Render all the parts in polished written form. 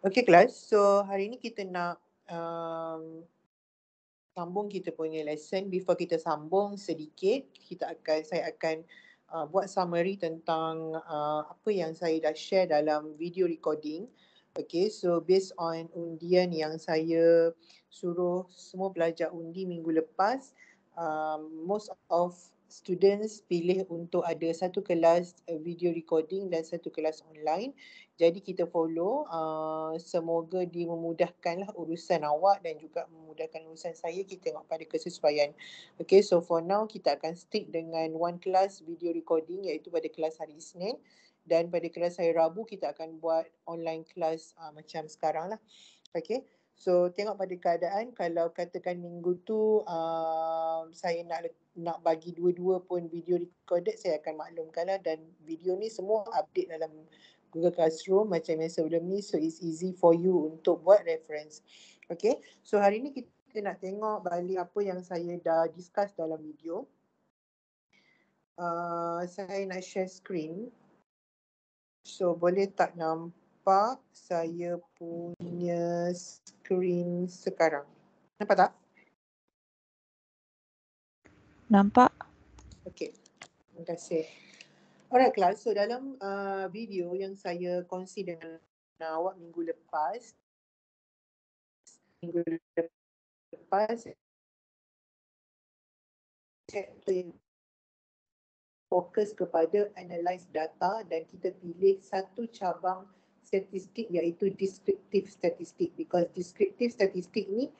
Okay kelas, so hari ni kita nak sambung kita punya lesson. Before kita sambung sedikit, saya akan buat summary tentang apa yang saya dah share dalam video recording. Okay, so based on undian yang saya suruh semua belajar undi minggu lepas, most of students pilih untuk ada satu kelas video recording dan satu kelas online. Jadi kita follow, semoga dia memudahkanlah urusan awak dan juga memudahkan urusan saya. Kita tengok pada kesesuaian. Okay, so for now kita akan stick dengan one class video recording iaitu pada kelas hari Isnin. Dan pada kelas hari Rabu kita akan buat online class macam sekarang lah. Okay, so tengok pada keadaan. Kalau katakan minggu tu saya nak bagi dua-dua pun video recorded, saya akan maklumkan lah. Dan video ni semua update dalam Google Classroom macam yang sebelum ni, so it's easy for you untuk buat reference. Okay, so hari ni kita nak tengok balik apa yang saya dah discuss dalam video. Saya nak share screen. So boleh tak nampak saya punya screen sekarang? Nampak tak? Nampak. Okay, terima kasih. Alright class, so dalam video yang saya kongsi dengan awak minggu lepas, saya fokus kepada analyze data dan kita pilih satu cabang statistik iaitu descriptive statistik, because descriptive statistik ni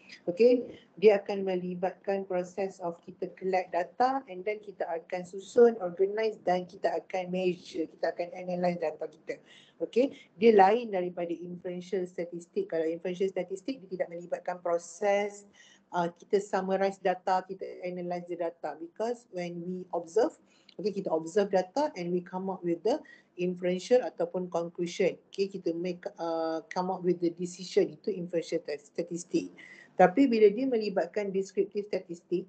dia akan melibatkan proses of kita collect data and then kita akan susun, organize dan kita akan measure, kita akan analyze data kita. Dia lain daripada inferential statistik. Kalau inferential statistik dia tidak melibatkan proses kita summarize data, kita analyze the data, because when we observe, kita observe data and we come up with the inferential ataupun conclusion. Kita come up with the decision, itu inferential statistik. Tapi bila dia melibatkan descriptive statistik,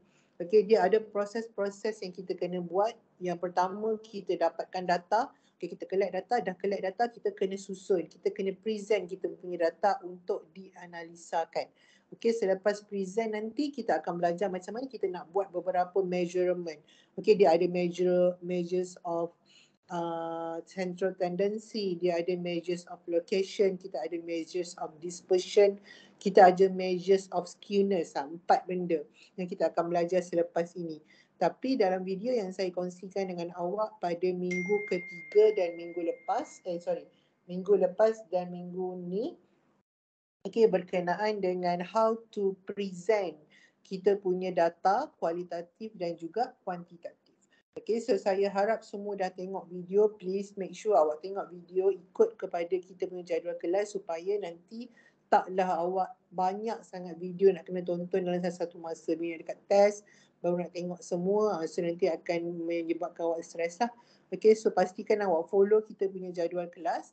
dia ada proses-proses yang kita kena buat. Yang pertama, kita dapatkan data, kita collect data, dah collect data, kita kena susun, kita kena present kita punya data untuk dianalisakan. Selepas present nanti kita akan belajar macam mana kita nak buat beberapa measurement. Dia ada measures of central tendency, dia ada measures of location, kita ada measures of dispersion, kita ada measures of skewness. 4 benda yang kita akan belajar selepas ini. Tapi dalam video yang saya kongsikan dengan awak pada minggu ketiga dan minggu lepas, minggu lepas dan minggu ni, berkenaan dengan how to present kita punya data kualitatif dan juga kuantitatif. So saya harap semua dah tengok video. Please make sure awak tengok video, ikut kepada kita punya jadual kelas supaya nanti taklah awak banyak sangat video nak kena tonton dalam satu masa. Bila dekat test baru nak tengok semua, so nanti akan menyebabkan awak stres lah. So pastikan awak follow kita punya jadual kelas.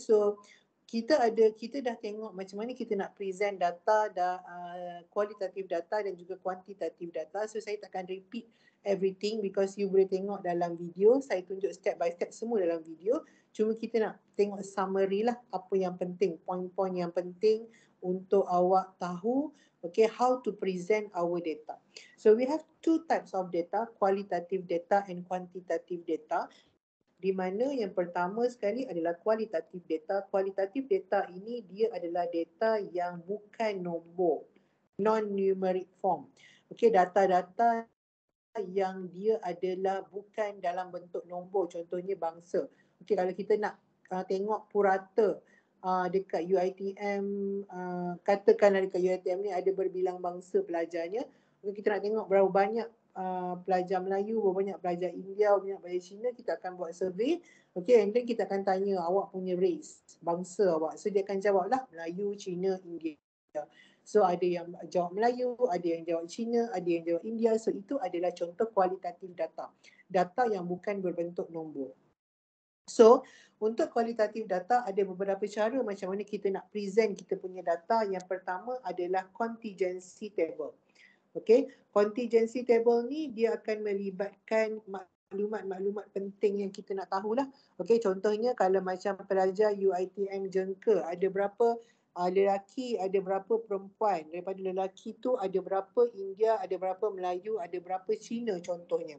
So kita dah tengok macam mana kita nak present data, kualitatif data dan juga kuantitatif data. So saya takkan repeat everything because you boleh tengok dalam video. Saya tunjuk step by step semua dalam video. Cuma kita nak tengok summary lah, apa yang penting, poin-poin yang penting untuk awak tahu how to present our data. So we have two types of data, qualitative data and quantitative data. Di mana yang pertama sekali adalah kualitatif data. Kualitatif data ini dia adalah data yang bukan nombor, non-numeric form. Data-data yang dia adalah bukan dalam bentuk nombor, contohnya bangsa. Kalau kita nak tengok purata dekat UiTM, katakanlah dekat UiTM ni ada berbilang bangsa pelajarnya, kita nak tengok berapa banyak pelajar Melayu, berapa banyak pelajar India, berapa banyak pelajar Cina, kita akan buat survey. And then kita akan tanya awak punya race, bangsa awak. So dia akan jawab lah Melayu, Cina, India. So ada yang jawab Melayu, ada yang jawab Cina, ada yang jawab India. So itu adalah contoh kualitatif data. Data yang bukan berbentuk nombor. So untuk kualitatif data ada beberapa cara macam mana kita nak present kita punya data. Yang pertama adalah contingency table. Contingency table ni dia akan melibatkan maklumat-maklumat penting yang kita nak tahulah. Okey, contohnya kalau macam pelajar UiTM jengka, ada berapa lelaki, ada berapa perempuan. Daripada lelaki tu ada berapa India, ada berapa Melayu, ada berapa Cina contohnya.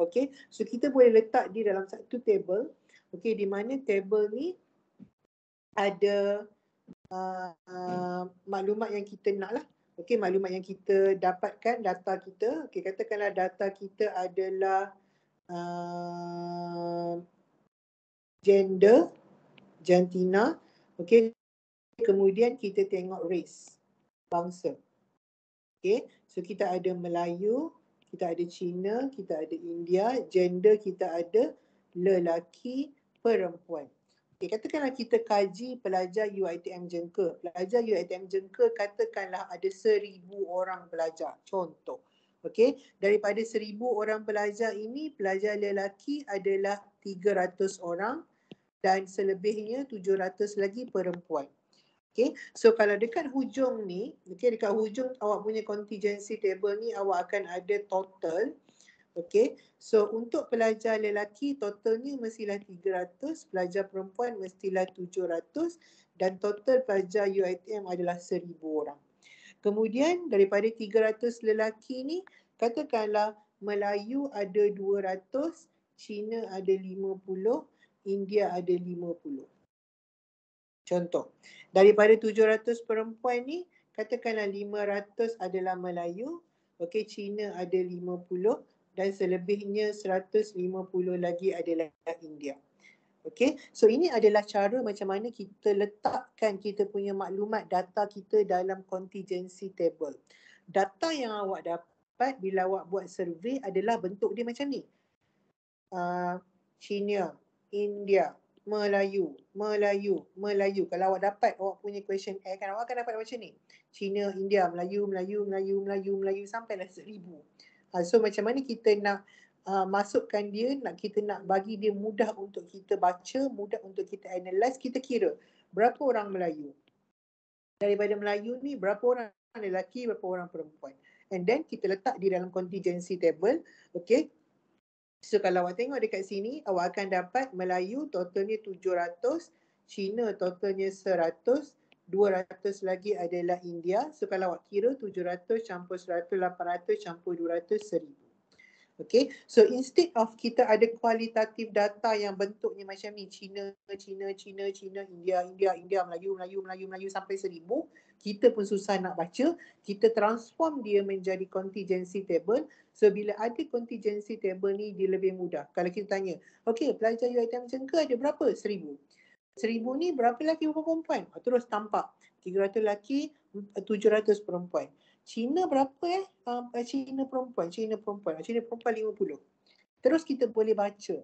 Okey, so kita boleh letak di dalam satu table. Okey, di mana table ni ada maklumat yang kita nak lah. Okey, maklumat yang kita dapatkan, data kita. Okey, katakanlah data kita adalah gender, jantina. Okey, kemudian kita tengok race, bangsa. Okey, so kita ada Melayu, kita ada Cina, kita ada India, gender kita ada lelaki, perempuan. Okay, katakanlah kita kaji pelajar UiTM jengka. Pelajar UiTM jengka katakanlah ada 1,000 orang pelajar. Contoh. Okey, daripada 1,000 orang pelajar ini, pelajar lelaki adalah 300 orang dan selebihnya 700 lagi perempuan. Okey, so kalau dekat hujung ni, okey, dekat hujung awak punya contingency table ni awak akan ada total. Okey, so untuk pelajar lelaki totalnya mestilah 300, pelajar perempuan mestilah 700 dan total pelajar UiTM adalah 1,000 orang. Kemudian daripada 300 lelaki ni, katakanlah Melayu ada 200, Cina ada 50, India ada 50. Contoh, daripada 700 perempuan ni, katakanlah 500 adalah Melayu, okey, Cina ada 50 dan selebihnya 150 lagi adalah India. Okey, so ini adalah cara macam mana kita letakkan kita punya maklumat data kita dalam contingency table. Data yang awak dapat bila awak buat survey adalah bentuk dia macam ni. Cina, India, Melayu. Kalau awak dapat awak punya questionnaire kan, awak akan dapat macam ni. Cina, India, Melayu sampailah 1,000. So macam mana kita nak masukkan dia, kita nak bagi dia mudah untuk kita baca, mudah untuk kita analyse, kita kira berapa orang Melayu. Daripada Melayu ni berapa orang lelaki, berapa orang perempuan. And then kita letak di dalam contingency table. Okay. So kalau awak tengok dekat sini, awak akan dapat Melayu totalnya 700, Cina totalnya 100, 200 lagi adalah India. So kalau awak kira 700 campur 100, 800 campur 200, 1,000. Okay, so instead of kita ada kualitatif data yang bentuknya macam ni, Cina, India, Melayu sampai 1,000, kita pun susah nak baca. Kita transform dia menjadi contingency table. So bila ada contingency table ni, dia lebih mudah. Kalau kita tanya, okay, pelajar UiTM jengka ada berapa? 1,000. 1,000 ni berapa lelaki, berapa perempuan? Terus tampak 300 lelaki, 700 perempuan. Cina berapa Cina perempuan 50. Terus kita boleh baca.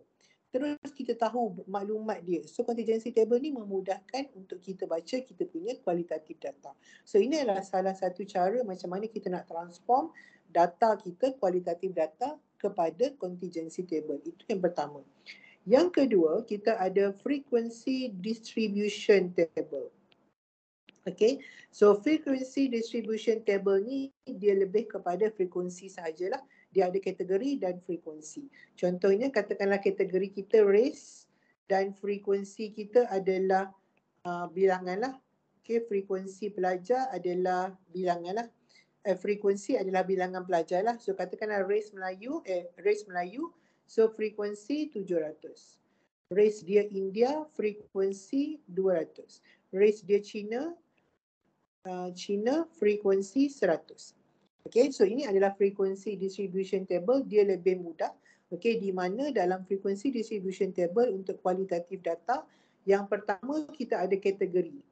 Terus kita tahu maklumat dia. So contingency table ni memudahkan untuk kita baca kita punya kualitatif data. So ini adalah salah satu cara macam mana kita nak transform data kita, kualitatif data kepada contingency table. Itu yang pertama. Yang kedua, kita ada frequency distribution table. Okay, so frequency distribution table ni dia lebih kepada frekuensi sahajalah. Dia ada kategori dan frekuensi. Contohnya katakanlah kategori kita race dan frekuensi kita adalah bilangan lah. Okay, frekuensi pelajar adalah bilangan lah. Frekuensi adalah bilangan pelajar lah. So katakanlah race Melayu, so frekuensi 700. Race dia India, frekuensi 200. Race dia Cina, frekuensi 100. Okay, so ini adalah frekuensi distribution table, dia lebih mudah. Okay, di mana dalam frekuensi distribution table untuk kualitatif data, yang pertama kita ada kategori.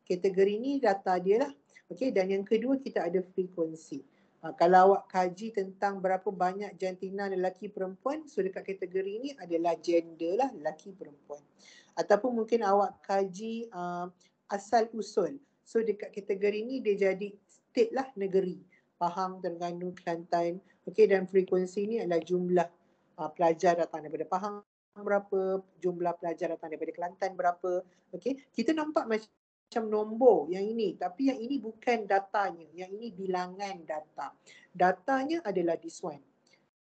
Kategori ni data dia lah. Okay, dan yang kedua kita ada frekuensi. Kalau awak kaji tentang berapa banyak jantina lelaki perempuan, so dekat kategori ni adalah gender lah, lelaki perempuan. Ataupun mungkin awak kaji asal usul. So dekat kategori ni dia jadi state lah, negeri. Pahang, Terengganu, Kelantan. Okay, dan frekuensi ni adalah jumlah pelajar datang daripada Pahang berapa, jumlah pelajar datang daripada Kelantan berapa. Okay, kita nampak macam nombor yang ini, tapi yang ini bukan datanya, yang ini bilangan data. Datanya adalah this one.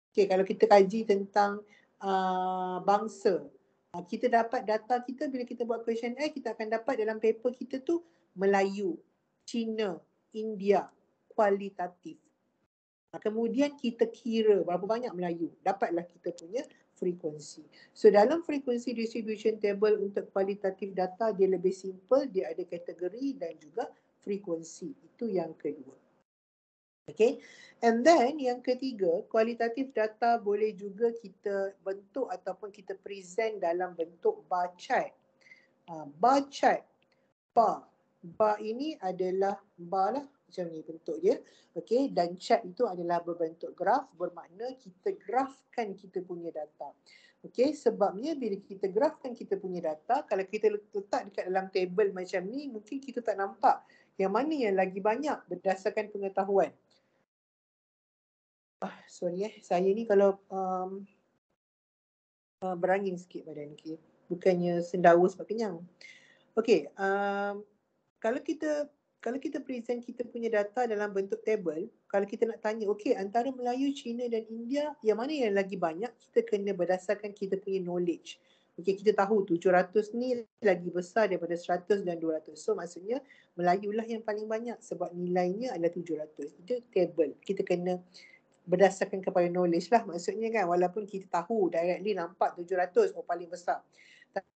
Okay, kalau kita kaji tentang bangsa. Kita dapat data kita bila kita buat questionnaire, kita akan dapat dalam paper kita tu Melayu, Cina, India, kualitatif. Kemudian kita kira berapa banyak Melayu, dapatlah kita punya frekuensi. So dalam frekuensi distribution table untuk kualitatif data, dia lebih simple, dia ada kategori dan juga frekuensi. Itu yang kedua. Okay, and then yang ketiga, kualitatif data boleh juga kita bentuk ataupun kita present dalam bentuk bar chart. Bar chart, bar ini adalah bar lah, macam ni bentuk dia. Okay, dan chart itu adalah berbentuk graf, bermakna kita grafkan kita punya data. Okay, sebabnya bila kita grafkan kita punya data, kalau kita letak dekat dalam table macam ni, mungkin kita tak nampak yang mana yang lagi banyak berdasarkan pengetahuan. Sorry saya ni kalau berangin sikit badan, okay? Bukannya sendawa sebab kenyang. Okay, kalau kita present kita punya data dalam bentuk table, kalau kita nak tanya, okay, antara Melayu, Cina dan India, yang mana yang lagi banyak, kita kena berdasarkan kita punya knowledge. Okay, kita tahu 700 ni lagi besar daripada 100 dan 200. So maksudnya Melayu lah yang paling banyak sebab nilainya adalah 700. Itu table. Kita kena berdasarkan kepada knowledge lah maksudnya kan, walaupun kita tahu directly nampak 700 paling besar.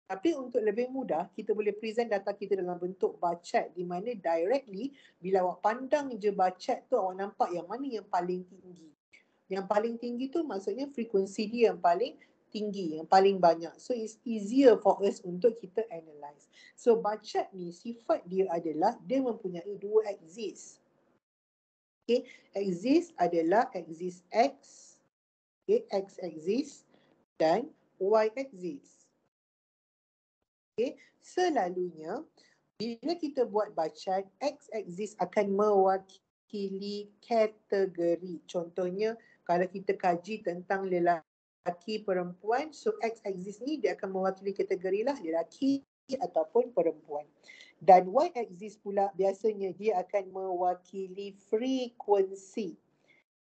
Tapi untuk lebih mudah, kita boleh present data kita dalam bentuk bar chart di mana directly bila awak pandang je bar chart tu, awak nampak yang mana yang paling tinggi. Yang paling tinggi tu maksudnya frekuensi dia yang paling tinggi, yang paling banyak. So it's easier for us untuk kita analyze. So bar chart ni sifat dia adalah dia mempunyai dua axis. Okay, axis adalah axis X, okay, X axis dan Y axis. Okay, selalunya bila kita buat bar chart, X axis akan mewakili kategori. Contohnya kalau kita kaji tentang lelaki perempuan, so X axis ni dia akan mewakili kategori lah lelaki ataupun perempuan. Dan Y axis pula biasanya dia akan mewakili frekuensi.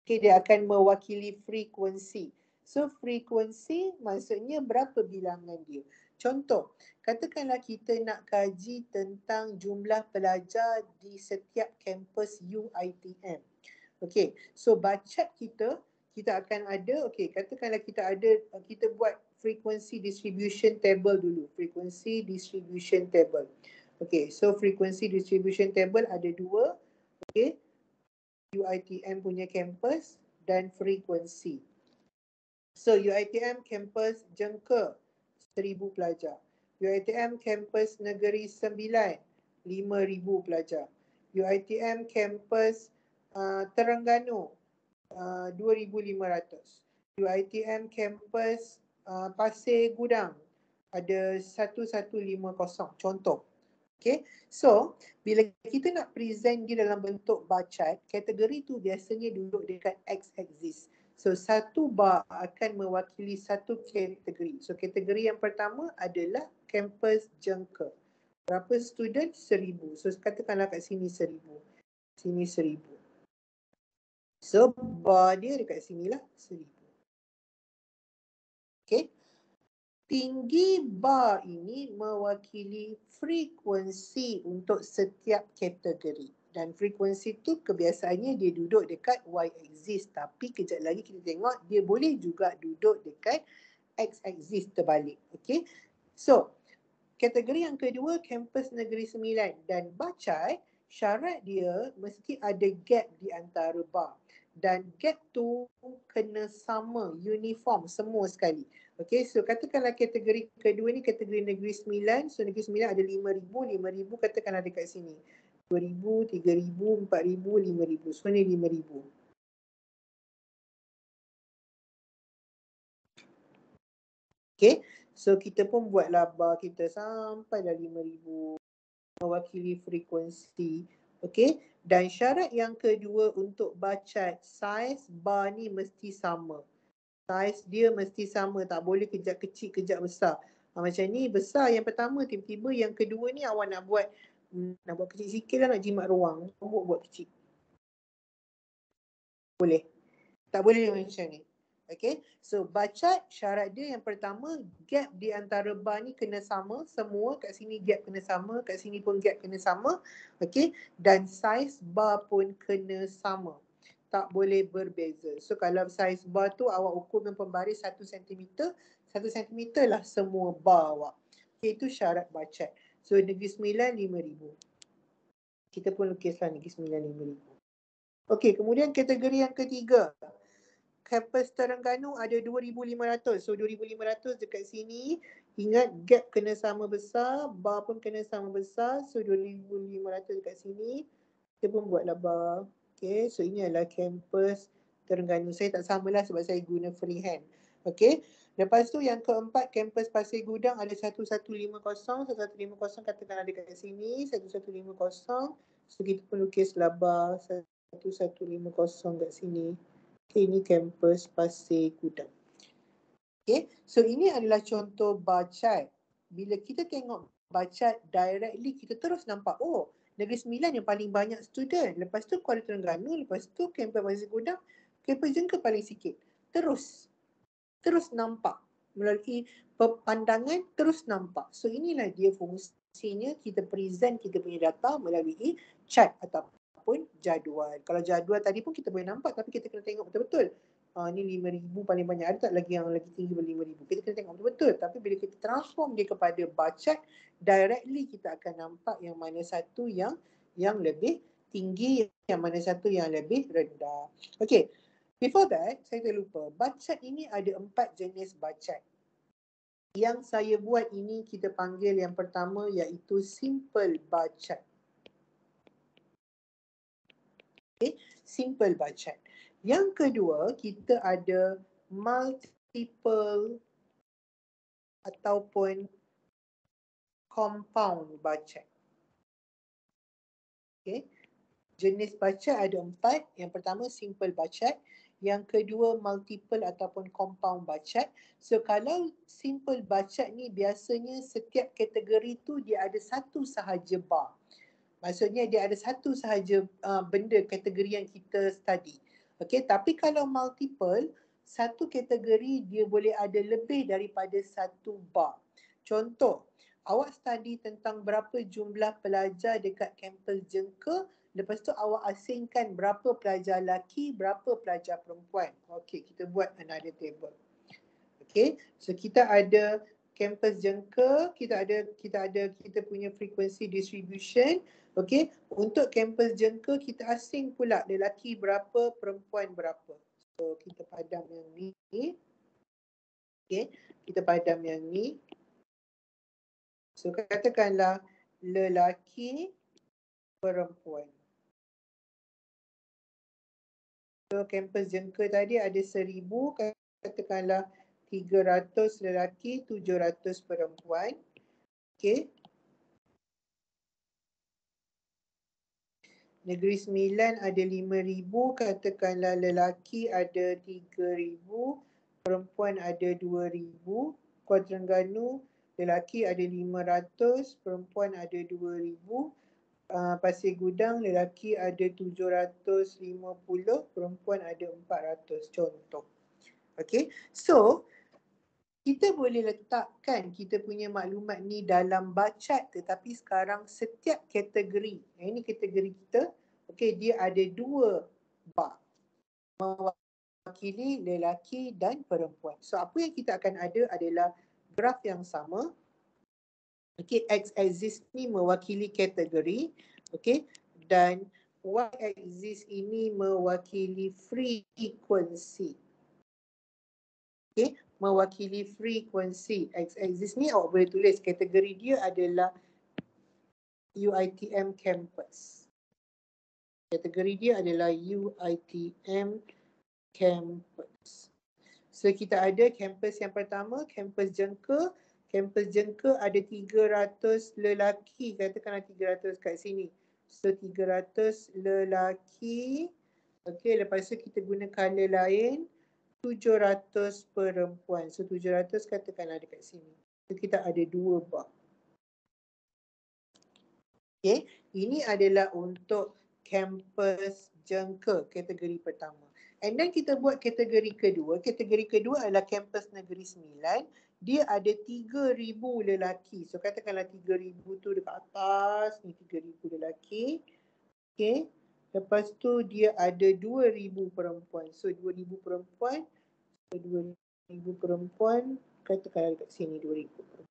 Okay, dia akan mewakili frekuensi. So frekuensi maksudnya berapa bilangan dia. Contoh, katakanlah kita nak kaji tentang jumlah pelajar di setiap kampus UiTM. Okay, so bar chart kita akan ada, okay, katakanlah kita buat frequency distribution table dulu. Frequency distribution table. Okay, so frequency distribution table ada dua. Okay, UiTM punya campus dan frekuensi. So UiTM campus Jengka 1,000 pelajar. UiTM campus Negeri Sembilan 5,000 pelajar. UiTM campus Terengganu 2,500. UiTM campus Pasir Gudang ada 1,150 contoh. Okay, so bila kita nak present dia dalam bentuk bar chart, kategori tu biasanya duduk dekat x-axis. So satu bar akan mewakili satu kategori. So kategori yang pertama adalah kampus Jengka. Berapa student? 1,000. So katakanlah kat sini 1,000. Sini 1,000. So bar dia dekat sinilah 1,000. Okay. Tinggi bar ini mewakili frekuensi untuk setiap kategori. Dan frekuensi tu kebiasaannya dia duduk dekat y-axis. Tapi kejap lagi kita tengok dia boleh juga duduk dekat x-axis terbalik. Okay. So, kategori yang kedua, kampus Negeri Sembilan. Dan bar chart, syarat dia mesti ada gap di antara bar. Dan gap tu kena sama, uniform semua sekali. Okay, so katakanlah kategori kedua ni kategori Negeri Sembilan. So Negeri Sembilan ada 5,000, 5,000 katakanlah dekat sini. 2,000, 3,000, 4,000, 5,000. So ni 5,000. Okay, so kita pun buatlah bar kita sampai dah 5,000 mewakili frekuensi. Okay, dan syarat yang kedua untuk bar chart, saiz bar ni mesti sama. Saiz dia mesti sama, tak boleh kejap kecil, kejap besar. Macam ni besar yang pertama, tiba-tiba yang kedua ni awak nak buat kecil sikit lah, nak jimat ruang. Buat kecil. Boleh. Tak boleh macam ni. Okay, so baca syarat dia yang pertama, gap di antara bar ni kena sama, semua kat sini gap kena sama, kat sini pun gap kena sama. Okay, dan saiz bar pun kena sama, tak boleh berbeza. So kalau saiz bar tu awak ukur dengan pembaris 1 cm, 1 cm lah semua bar awak. Okay, itu syarat baca. So Negeri Sembilan 5,000. Kita pun lukislah Negeri Sembilan 5,000. Okay, kemudian kategori yang ketiga, kampus Terengganu ada 2,500. So 2,500 dekat sini. Ingat gap kena sama besar, bar pun kena sama besar. So 2,500 dekat sini. Kita pun buatlah bar. Okay, so ini adalah kampus Terengganu. Saya tak samalah sebab saya guna freehand. Okay, lepas tu yang keempat, kampus Pasir Gudang ada 1150. 1150 katakan ada kat sini. 1150. So kita pun lukislah bar 1150 kat sini. Okay, ini kampus Pasir Gudang. Okay, so ini adalah contoh bar chart. Bila kita tengok bar chart directly, kita terus nampak, oh, Negeri Sembilan yang paling banyak student. Lepas tu Kuala Terengganu, lepas tu kampus Pasir Gudang, kampus Jengka paling sikit. Terus nampak. Melalui pandangan, terus nampak. So inilah dia fungsinya kita present kita punya data melalui chart ataupun jadual. Kalau jadual tadi pun kita boleh nampak, tapi kita kena tengok betul-betul. Ni 5,000 paling banyak, ada tak lagi yang lagi tinggi dari 5,000? Kita kena tengok betul-betul. Tapi bila kita transform dia kepada bar chart, directly kita akan nampak yang mana satu yang lebih tinggi, yang mana satu yang lebih rendah. Okay, before that, saya terlupa. Bar chart ini ada 4 jenis bar chart. Yang saya buat ini kita panggil yang pertama iaitu simple bar chart. Okay, simple bar chart. Yang kedua, kita ada multiple ataupun compound bar chart. Okay, jenis bar chart ada 4. Yang pertama simple bar chart. Yang kedua multiple ataupun compound bar chart. So kalau simple bar chart ni biasanya setiap kategori tu dia ada satu sahaja bar. Maksudnya dia ada satu sahaja benda kategori yang kita study. Okey, tapi kalau multiple, satu kategori dia boleh ada lebih daripada satu bar. Contoh, awak study tentang berapa jumlah pelajar dekat kampus Jengka, lepas tu awak asingkan berapa pelajar lelaki, berapa pelajar perempuan. Okey, kita buat another table. Okey, so kita ada kampus Jengka, kita punya frequency distribution. Okey, untuk kampus Jengka kita asing pula lelaki berapa, perempuan berapa. So kita padam yang ni. Okey, kita padam yang ni. So katakanlah lelaki, perempuan. So kampus Jengka tadi ada 1,000, katakanlah 300 lelaki, 700 perempuan. Okey. Negeri Sembilan ada 5,000, katakanlah lelaki ada 3,000, perempuan ada 2,000. Kuala Terengganu lelaki ada 500, perempuan ada 2,000. Pasir Gudang lelaki ada 750, perempuan ada 400, contoh. Okay, so kita boleh letakkan kita punya maklumat ni dalam bar chart, tetapi sekarang setiap kategori, ini kategori kita, okey, dia ada 2 bar mewakili lelaki dan perempuan. So apa yang kita akan ada adalah graf yang sama. Okey, x-axis ni mewakili kategori, okey, dan y-axis ini mewakili frekuensi. Okey, mewakili frekuensi. X-axis ni awak boleh tulis kategori dia adalah UiTM campus. Kategori dia adalah UiTM campus. So kita ada kampus yang pertama, kampus Jengka. Kampus Jengka ada 300 lelaki, katakanlah 300 kat sini. So 300 lelaki. Okey, lepas tu kita guna color lain. 700 perempuan. So 700 katakanlah dekat sini. So kita ada 2 bar. Okay, ini adalah untuk kampus Jengka kategori pertama. And then kita buat kategori kedua. Kategori kedua adalah kampus Negeri Sembilan. Dia ada 3,000 lelaki. So katakanlah 3,000 tu dekat atas ni 3,000 lelaki. Okay. Lepas tu dia ada 2,000 perempuan. So 2,000 perempuan. So 2,000 perempuan. Katakanlah dekat sini 2,000 perempuan.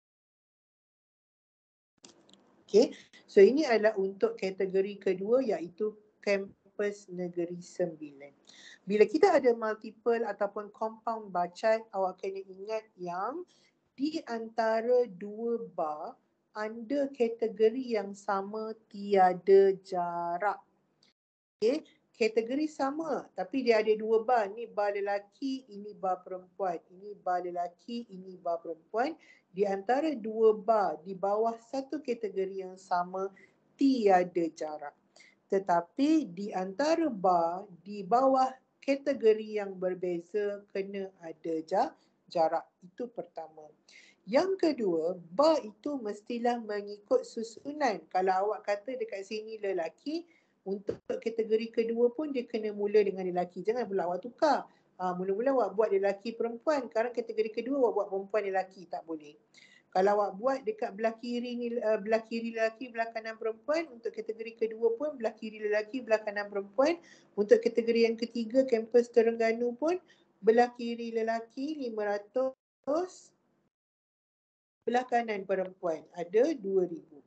Okay. So ini adalah untuk kategori kedua iaitu kampus Negeri Sembilan. Bila kita ada multiple ataupun compound bacat, awak kena ingat yang di antara dua bar under kategori yang sama tiada jarak. Okay. Kategori sama tapi dia ada dua bar. Ni bar lelaki, ini bar perempuan. Ini bar lelaki, ini bar perempuan. Di antara dua bar di bawah satu kategori yang sama tiada jarak. Tetapi di antara bar di bawah kategori yang berbeza kena ada jarak. Itu pertama. Yang kedua, bar itu mestilah mengikut susunan. Kalau awak kata dekat sini lelaki, untuk kategori kedua pun dia kena mula dengan lelaki. Jangan pula awak tukar. Mula-mula awak buat lelaki perempuan. Sekarang kategori kedua awak buat perempuan lelaki. Tak boleh. Kalau awak buat dekat belah kiri ni belah kiri lelaki, belah kanan perempuan, untuk kategori kedua pun belah kiri lelaki, belah kanan perempuan. Untuk kategori yang ketiga, kampus Terengganu pun belah kiri lelaki 500, belah kanan perempuan ada 2,000.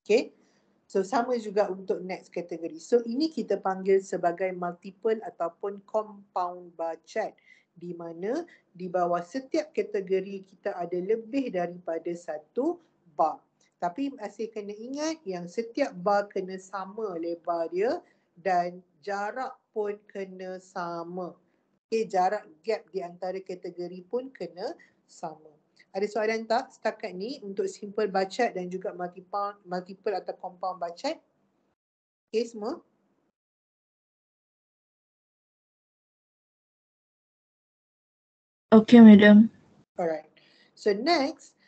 Okay. So sama juga untuk next kategori. So ini kita panggil sebagai multiple ataupun compound bacat. Di mana di bawah setiap kategori kita ada lebih daripada satu bar. Tapi masih kena ingat yang setiap bar kena sama lebar dia dan jarak pun kena sama. Okay, jarak gap di antara kategori pun kena sama. Ada soalan tak setakat ni untuk simple bacat dan juga multiple atau compound bacat? Okay semua? Okay, madam. Alright. So next,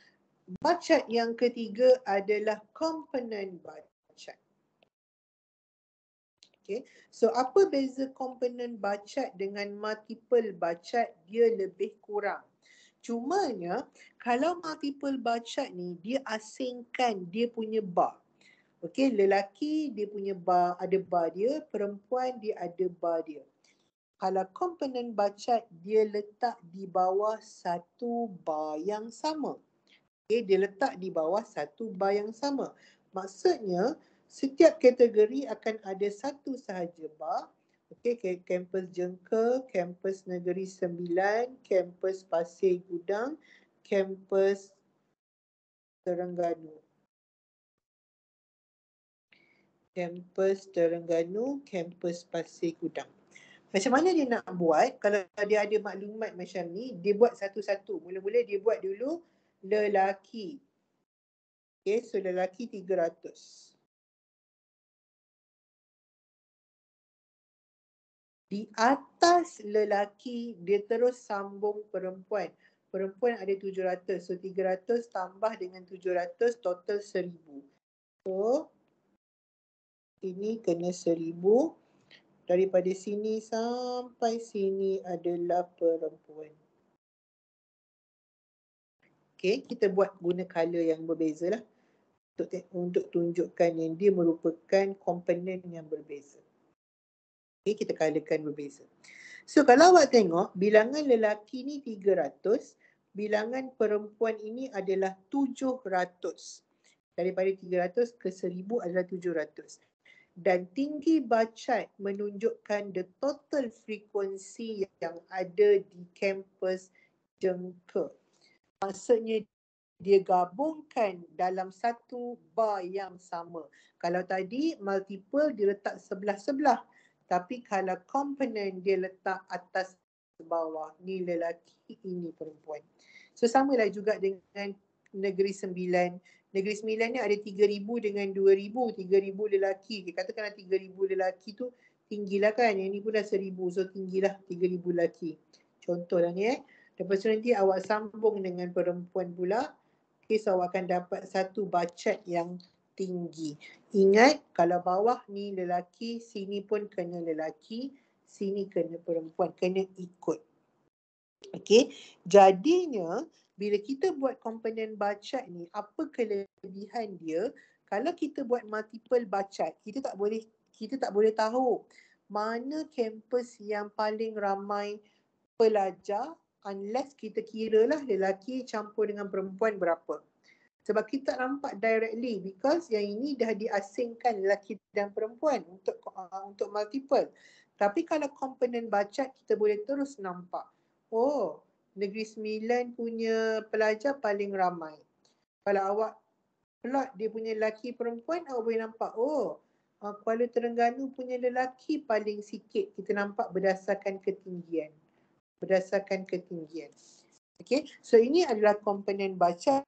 bacat yang ketiga adalah komponen bacat. Okay. So apa beza komponen bacat dengan multiple bacat? Dia lebih kurang. Cumanya kalau multiple bacat ni dia asingkan dia punya bar. Okey, lelaki dia punya bar, ada bar dia, perempuan dia ada bar dia. Kalau komponen bacat dia letak di bawah satu bar yang sama. Okey, dia letak di bawah satu bar yang sama. Maksudnya setiap kategori akan ada satu sahaja bar. Okey, kampus Jengka, kampus Negeri Sembilan, kampus Pasir Gudang, kampus Terengganu. Kampus Terengganu, kampus Pasir Gudang. Macam mana dia nak buat? Kalau dia ada maklumat macam ni, dia buat satu-satu. Mula-mula dia buat dulu lelaki. Okay, so lelaki 300. Di atas lelaki, dia terus sambung perempuan. Perempuan ada 700. So 300 tambah dengan 700, total 1,000. So, ini kena 1,000. Daripada sini sampai sini adalah perempuan. Okay, kita buat guna color yang berbeza lah. Untuk tunjukkan yang dia merupakan komponen yang berbeza. Okay, kita colorkan berbeza. So kalau awak tengok, bilangan lelaki ni 300, bilangan perempuan ini adalah 700. Daripada 300 ke 1,000 adalah 700. Dan tinggi bacat menunjukkan the total frekuensi yang ada di kampus Jengka. Maksudnya dia gabungkan dalam satu bar yang sama. Kalau tadi multiple dia letak sebelah-sebelah. Tapi kalau komponen dia letak atas bawah. Ni lelaki, ini perempuan. So samalah juga dengan Negeri Sembilan. Negeri Sembilan ni ada 3,000 dengan 2,000. 3,000 lelaki. Katakanlah 3,000 lelaki tu tinggilah kan. Yang ni pun dah 1,000. So tinggilah 3,000 lelaki. Contohlah ni Lepas tu nanti awak sambung dengan perempuan pula. Okay, so awak akan dapat satu bacat yang tinggi. Ingat, kalau bawah ni lelaki, sini pun kena lelaki, sini kena perempuan, kena ikut. Okay, jadinya bila kita buat komponen bacat ni, apa kelebihan dia? Kalau kita buat multiple bacat, kita tak boleh tahu mana kampus yang paling ramai pelajar unless kita kira lah lelaki campur dengan perempuan berapa. Sebab kita tak nampak directly because yang ini dah diasingkan lelaki dan perempuan untuk multiple. Tapi kalau komponen bacat kita boleh terus nampak. Oh, Negeri Sembilan punya pelajar paling ramai. Kalau awak plot dia punya lelaki perempuan, awak boleh nampak, oh, Kuala Terengganu punya lelaki paling sikit. Kita nampak berdasarkan ketinggian. Okay, so ini adalah komponen bacat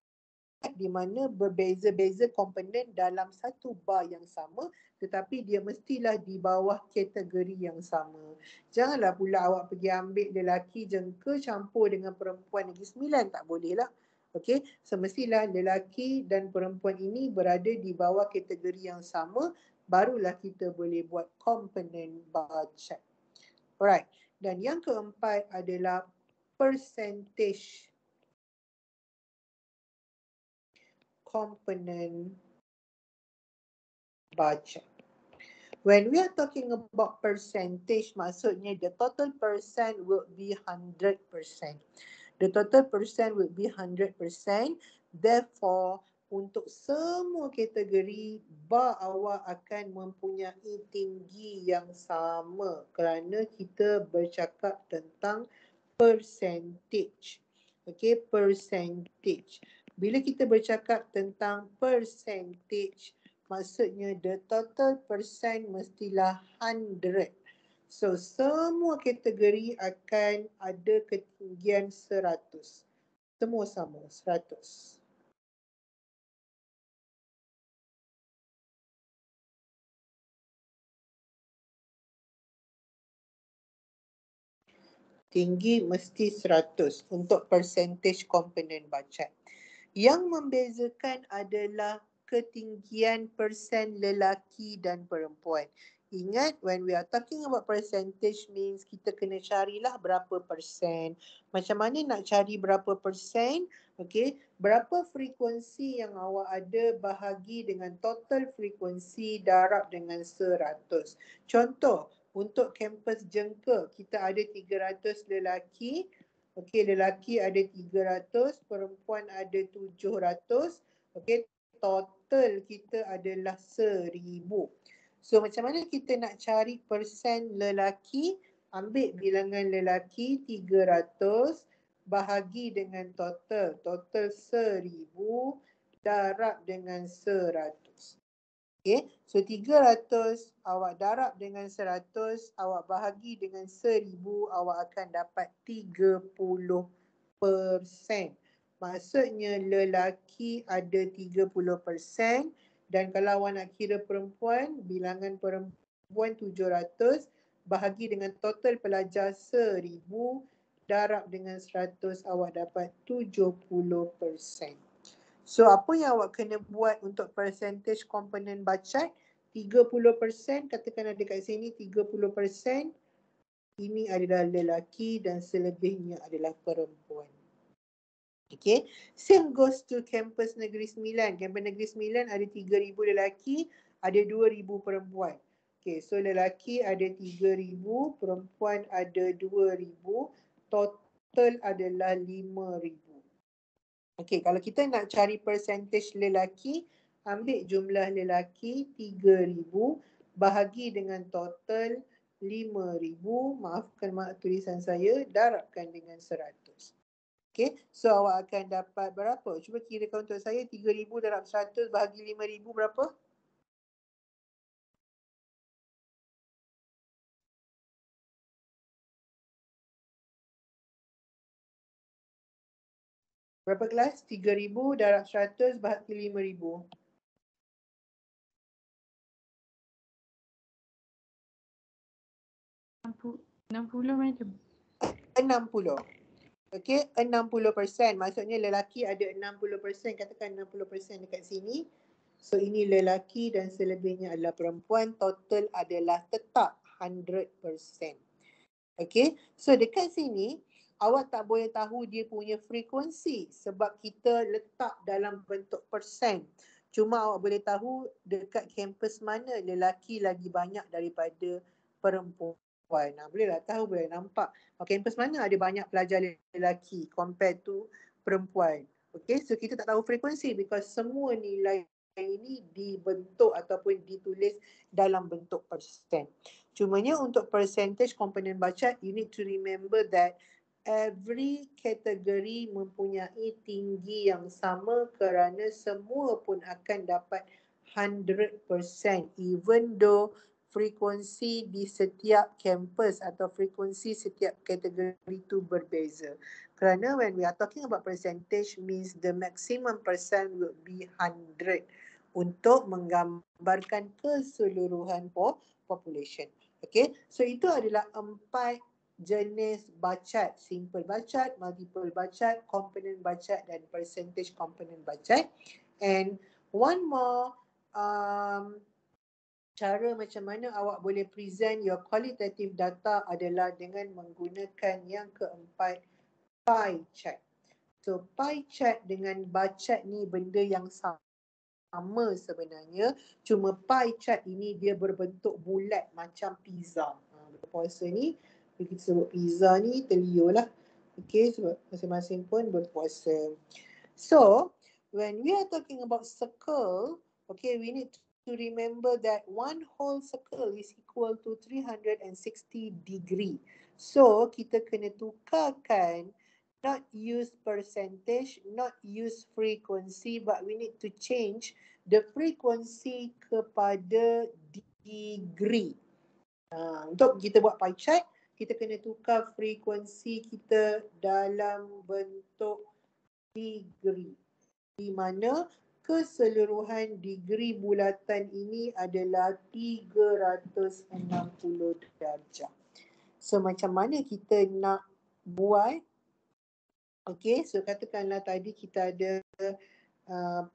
di mana berbeza-beza komponen dalam satu bar yang sama, tetapi dia mestilah di bawah kategori yang sama. Janganlah pula awak pergi ambil lelaki jengka campur dengan perempuan Negeri Sembilan, tak boleh lah. Okay, semestilah lelaki dan perempuan ini berada di bawah kategori yang sama, barulah kita boleh buat komponen bacat. Alright, dan yang keempat adalah percentage component bacat. When we are talking about percentage, maksudnya the total percent will be 100%. The total percent will be 100%. Therefore, untuk semua kategori, bar awak akan mempunyai tinggi yang sama kerana kita bercakap tentang percentage. Okay, percentage. Bila kita bercakap tentang percentage, maksudnya the total percent mestilah 100. So, semua kategori akan ada ketinggian 100. Semua sama, 100. Tinggi mesti 100 untuk percentage komponen bacat. Yang membezakan adalah ketinggian persen lelaki dan perempuan. Ingat, when we are talking about percentage means kita kena carilah berapa persen. Macam mana nak cari berapa persen? Okay, berapa frekuensi yang awak ada bahagi dengan total frekuensi darab dengan 100. Contoh, untuk kampus jengka, kita ada 300 lelaki. Okey, lelaki ada 300, perempuan ada 700. Okey, total kita adalah 1000. So, macam mana kita nak cari persen lelaki? Ambil bilangan lelaki 300 bahagi dengan total. Total 1000 darab dengan 100. Okay, so 300 awak darab dengan 100, awak bahagi dengan 1000, awak akan dapat 30%. Maksudnya lelaki ada 30% dan kalau awak nak kira perempuan, bilangan perempuan 700 bahagi dengan total pelajar 1000 darab dengan 100, awak dapat 70%. So, apa yang awak kena buat untuk percentage komponen bacat? 30%, katakan ada kat sini 30%. Ini adalah lelaki dan selebihnya adalah perempuan. Okay, same goes to kampus Negeri Sembilan. Kampus Negeri Sembilan ada 3,000 lelaki, ada 2,000 perempuan. Okay, so lelaki ada 3,000, perempuan ada 2,000, total adalah 5,000. Okey, kalau kita nak cari percentage lelaki, ambil jumlah lelaki 3,000 bahagi dengan total 5,000, maafkan mak tulisan saya, darabkan dengan 100. Okey, so awak akan dapat berapa? Cuba kirakan untuk saya, 3,000 darab 100 bahagi 5,000 berapa? Berapa kelas? 3,000 darab 100 bahagi 5,000. 60 madam. 60. Okey, 60%. Maksudnya lelaki ada 60%, katakan 60% dekat sini. So ini lelaki dan selebihnya adalah perempuan. Total adalah tetap 100%. Okey, so dekat sini awak tak boleh tahu dia punya frekuensi sebab kita letak dalam bentuk persen. Cuma awak boleh tahu dekat kampus mana lelaki lagi banyak daripada perempuan. Bolehlah tahu, boleh nampak. Kampus mana ada banyak pelajar lelaki compared to perempuan. Okay, so kita tak tahu frekuensi because semua nilai ini dibentuk ataupun ditulis dalam bentuk persen. Cumanya untuk percentage komponen bacat, you need to remember that every kategori mempunyai tinggi yang sama kerana semua pun akan dapat 100% even though frekuensi di setiap kampus atau frekuensi setiap kategori itu berbeza. Kerana when we are talking about percentage means the maximum percent will be 100 untuk menggambarkan keseluruhan population. Okay, so itu adalah 4 jenis bacat, simple bacat, multiple bacat, komponen bacat dan percentage komponen bacat. And one more cara macam mana awak boleh present your qualitative data adalah dengan menggunakan yang keempat, pie chart. So pie chart dengan bacat ni benda yang sama sebenarnya, cuma pie chart ini dia berbentuk bulat macam pizza. Berpuasa ni, kita sebut pizza ni telio lah. Okay, sebab masing-masing pun berpuasa. So, when we are talking about circle, okay, we need to remember that one whole circle is equal to 360 degree. So, kita kena tukarkan, not use percentage, not use frequency, but we need to change the frequency kepada degree. Untuk kita buat pie chart, kita kena tukar frekuensi kita dalam bentuk degree, di mana keseluruhan degree bulatan ini adalah 360 darjah. So macam mana kita nak buat? Okay, so katakanlah tadi kita ada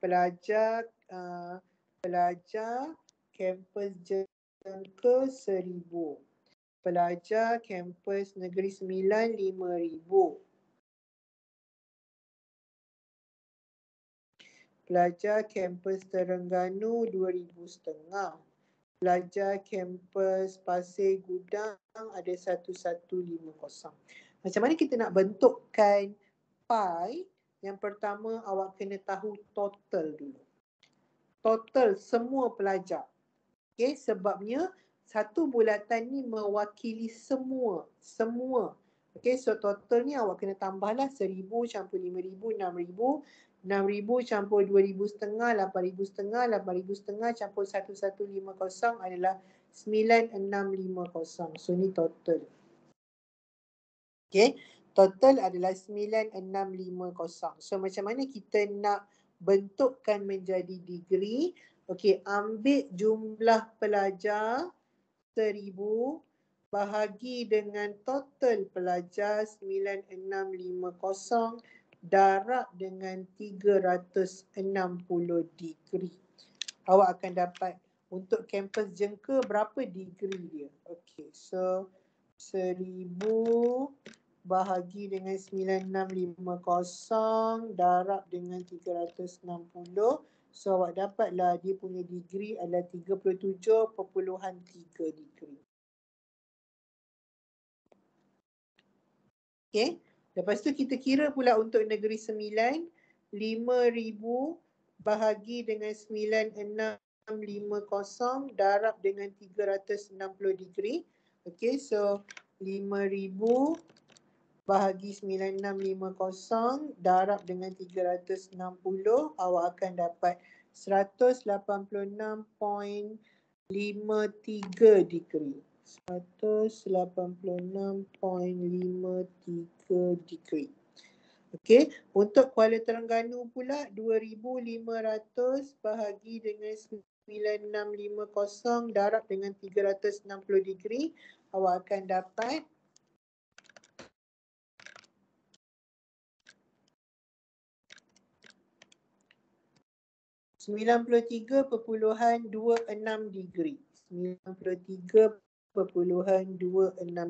pelajar kampus Jengke 1,000. Pelajar kampus Negeri Sembilan 5,000. Pelajar kampus Terengganu 2,500. Pelajar kampus Pasir Gudang ada 1,150. Macam mana kita nak bentukkan pie? Yang pertama awak kena tahu total dulu. Total semua pelajar. Okay, sebabnya satu bulatan ni mewakili semua. Okay, so total ni awak kena tambahlah 1,000 campur 5,000, 6,000. 6,000 campur 2,500, 8,500, 8,500 campur 1,150 adalah 9,650. So ni total. Okay, total adalah 9,650. So macam mana kita nak bentukkan menjadi degree? Okay, ambil jumlah pelajar 1,000 bahagi dengan total pelajar 9,650 darab dengan 360 degree. Awak akan dapat untuk kampus Jengke berapa degree dia. Okay, so 1,000 bahagi dengan 9,650 darab dengan 360. So awak dapatlah dia punya degree adalah 37.3 degree. Okay. Lepas tu kita kira pula untuk Negeri Sembilan, 5,000 bahagi dengan 9,650 darab dengan 360 degree. Okay, so 5,000 bahagi 9,650 darab dengan 360, awak akan dapat 186.53 degree. 186.53 degree. Okey, untuk Kuala Terengganu pula 2,500 bahagi dengan 9,650 darab dengan 360 degree, awak akan dapat 93.26 degree. 93.26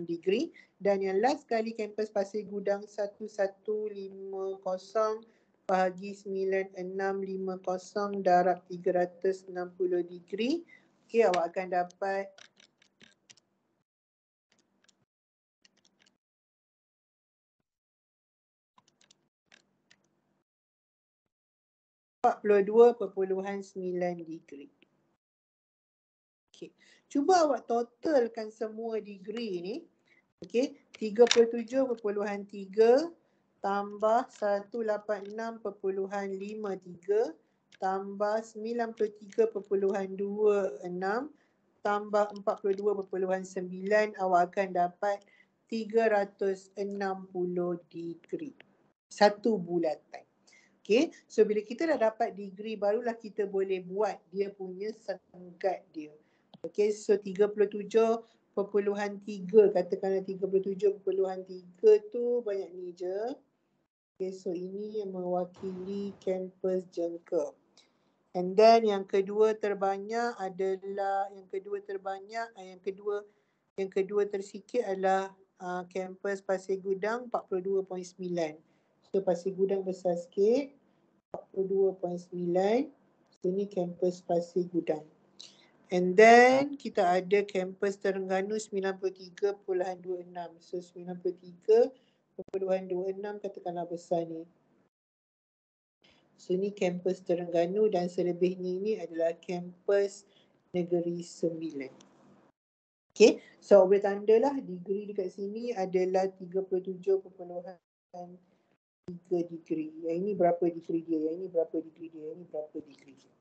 degree. Dan yang last kali kampus Pasir Gudang 1150 bahagi 9650 darab 360 degree. Okey, awak akan dapat 42.9 degree. Okay. Cuba awak totalkan semua degree ni. Okay. 37.3 tambah 186.53 tambah 93.26 tambah 42.9, awak akan dapat 360 degree. Satu bulatan. Okay, so bila kita dah dapat degree, barulah kita boleh buat dia punya senggat dia. Okay, so 37.3, katakanlah 37.3 tu banyak ni je. Okay, so ini yang mewakili kampus Jengker. And then yang kedua terbanyak adalah, yang kedua tersikit adalah kampus Pasir Gudang 42.9. So Pasir Gudang besar sikit, 42.9. So ni kampus Pasir Gudang. And then kita ada kampus Terengganu 93.26. So 93.26 katakanlah besar ni. So ni kampus Terengganu dan selebihnya ini adalah kampus Negeri Sembilan. Okay, so boleh tandalah degree dekat sini adalah 37.3 degree. Yang ini berapa degree dia, yang ini berapa degree dia, yang ini berapa degree dia.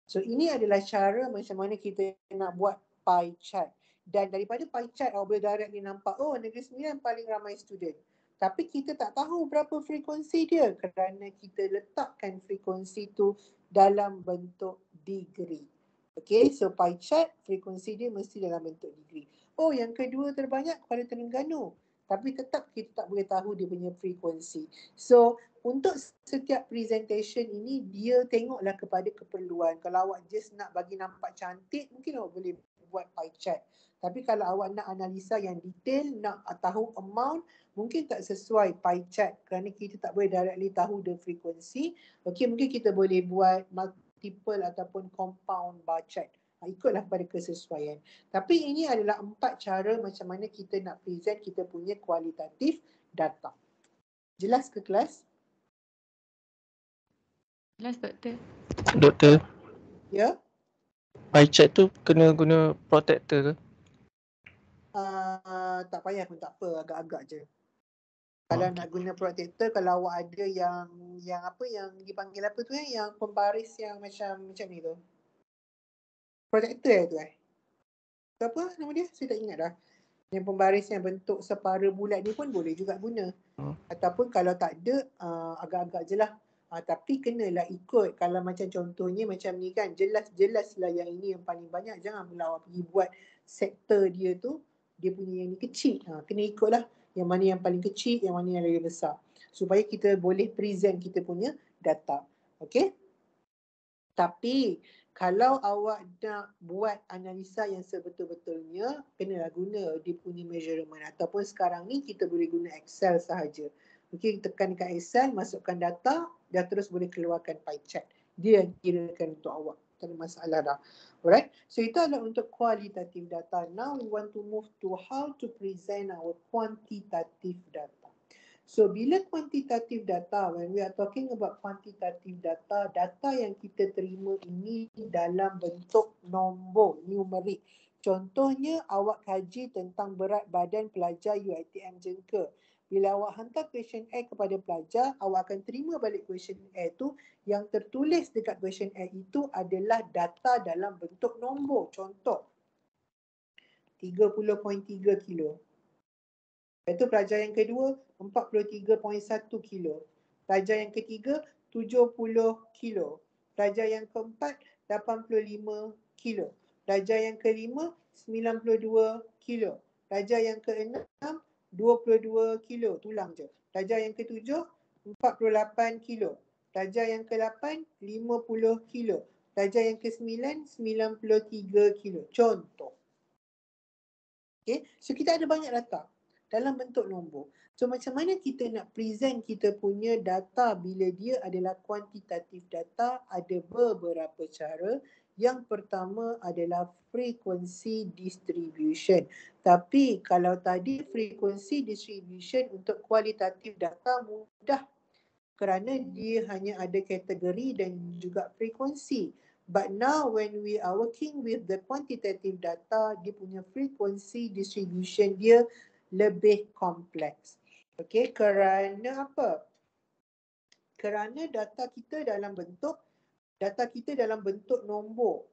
So ini adalah cara macam mana kita nak buat pie chart. Dan daripada pie chart awak boleh directly nampak, oh Negeri Sembilan paling ramai student. Tapi kita tak tahu berapa frekuensi dia kerana kita letakkan frekuensi tu dalam bentuk degree. Okay, so pie chart frekuensi dia mesti dalam bentuk degree. Oh, yang kedua terbanyak pada Terengganu. Tapi tetap kita tak boleh tahu dia punya frekuensi. So, untuk setiap presentation ini, dia tengoklah kepada keperluan. Kalau awak just nak bagi nampak cantik, mungkin awak boleh buat pie chart. Tapi kalau awak nak analisa yang detail, nak tahu amount, mungkin tak sesuai pie chart kerana kita tak boleh directly tahu the frekuensi. Okay, mungkin kita boleh buat multiple ataupun compound bar chart. Ikutlah pada kesesuaian. Tapi ini adalah 4 cara macam mana kita nak present kita punya kualitatif data. Jelas ke kelas? Jelas, Doktor. Doktor, Ya? pie chart tu kena guna protector ke? Tak payah pun, tak apa, agak-agak je. Kalau nak guna protector, kalau awak ada yang apa yang dipanggil apa tu yang pembaris yang macam ni tu. Protector tu apa nama dia? Saya tak ingat dah. Yang pembaris yang bentuk separa bulat ni pun boleh juga guna. Ataupun kalau tak ada, agak-agak je lah. Tapi kenalah ikut. Kalau macam contohnya macam ni kan, jelas-jelas lah yang ini yang paling banyak. Jangan pula awak pergi buat sektor dia tu, dia punya yang ni kecil. Kena ikut lah. Yang mana yang paling kecil, yang mana yang lebih besar. Supaya kita boleh present kita punya data. Okay? Tapi kalau awak nak buat analisa yang sebetul-betulnya, kenalah guna dia punya measurement. Ataupun sekarang ni kita boleh guna Excel sahaja. Okay, tekan dekat Excel, masukkan data, dah terus boleh keluarkan pie chart. Dia yang kirakan untuk awak. Tak ada masalah dah. Alright, so itu adalah untuk qualitative data. Now we want to move to how to present our quantitative data. So bila quantitative data, when we are talking about quantitative data, data yang kita terima ini dalam bentuk nombor, numerik. Contohnya awak kaji tentang berat badan pelajar UiTM Jengker. Bila awak hantar questionnaire kepada pelajar, awak akan terima balik questionnaire itu, yang tertulis dekat questionnaire itu adalah data dalam bentuk nombor. Contoh, 30.3 kilo. Lepas tu pelajar yang kedua 43.1 kilo. Pelajar yang ketiga 70 kilo. Pelajar yang keempat 85 kilo. Pelajar yang kelima 92 kilo. Pelajar yang keenam 22 kilo. Tulang je. Pelajar yang ketujuh 48 kilo. Darjah yang ke-8, 50 kilo. Darjah yang ke-9, 93 kilo. Contoh. Okay, so kita ada banyak data dalam bentuk nombor. So macam mana kita nak present kita punya data bila dia adalah kuantitatif data? Ada beberapa cara. Yang pertama adalah frequency distribution. Tapi kalau tadi frequency distribution untuk kualitatif data mudah kerana dia hanya ada kategori dan juga frekuensi. But now when we are working with the quantitative data, dia punya frequency distribution dia lebih kompleks. Okay, kerana apa? Kerana data kita dalam bentuk nombor.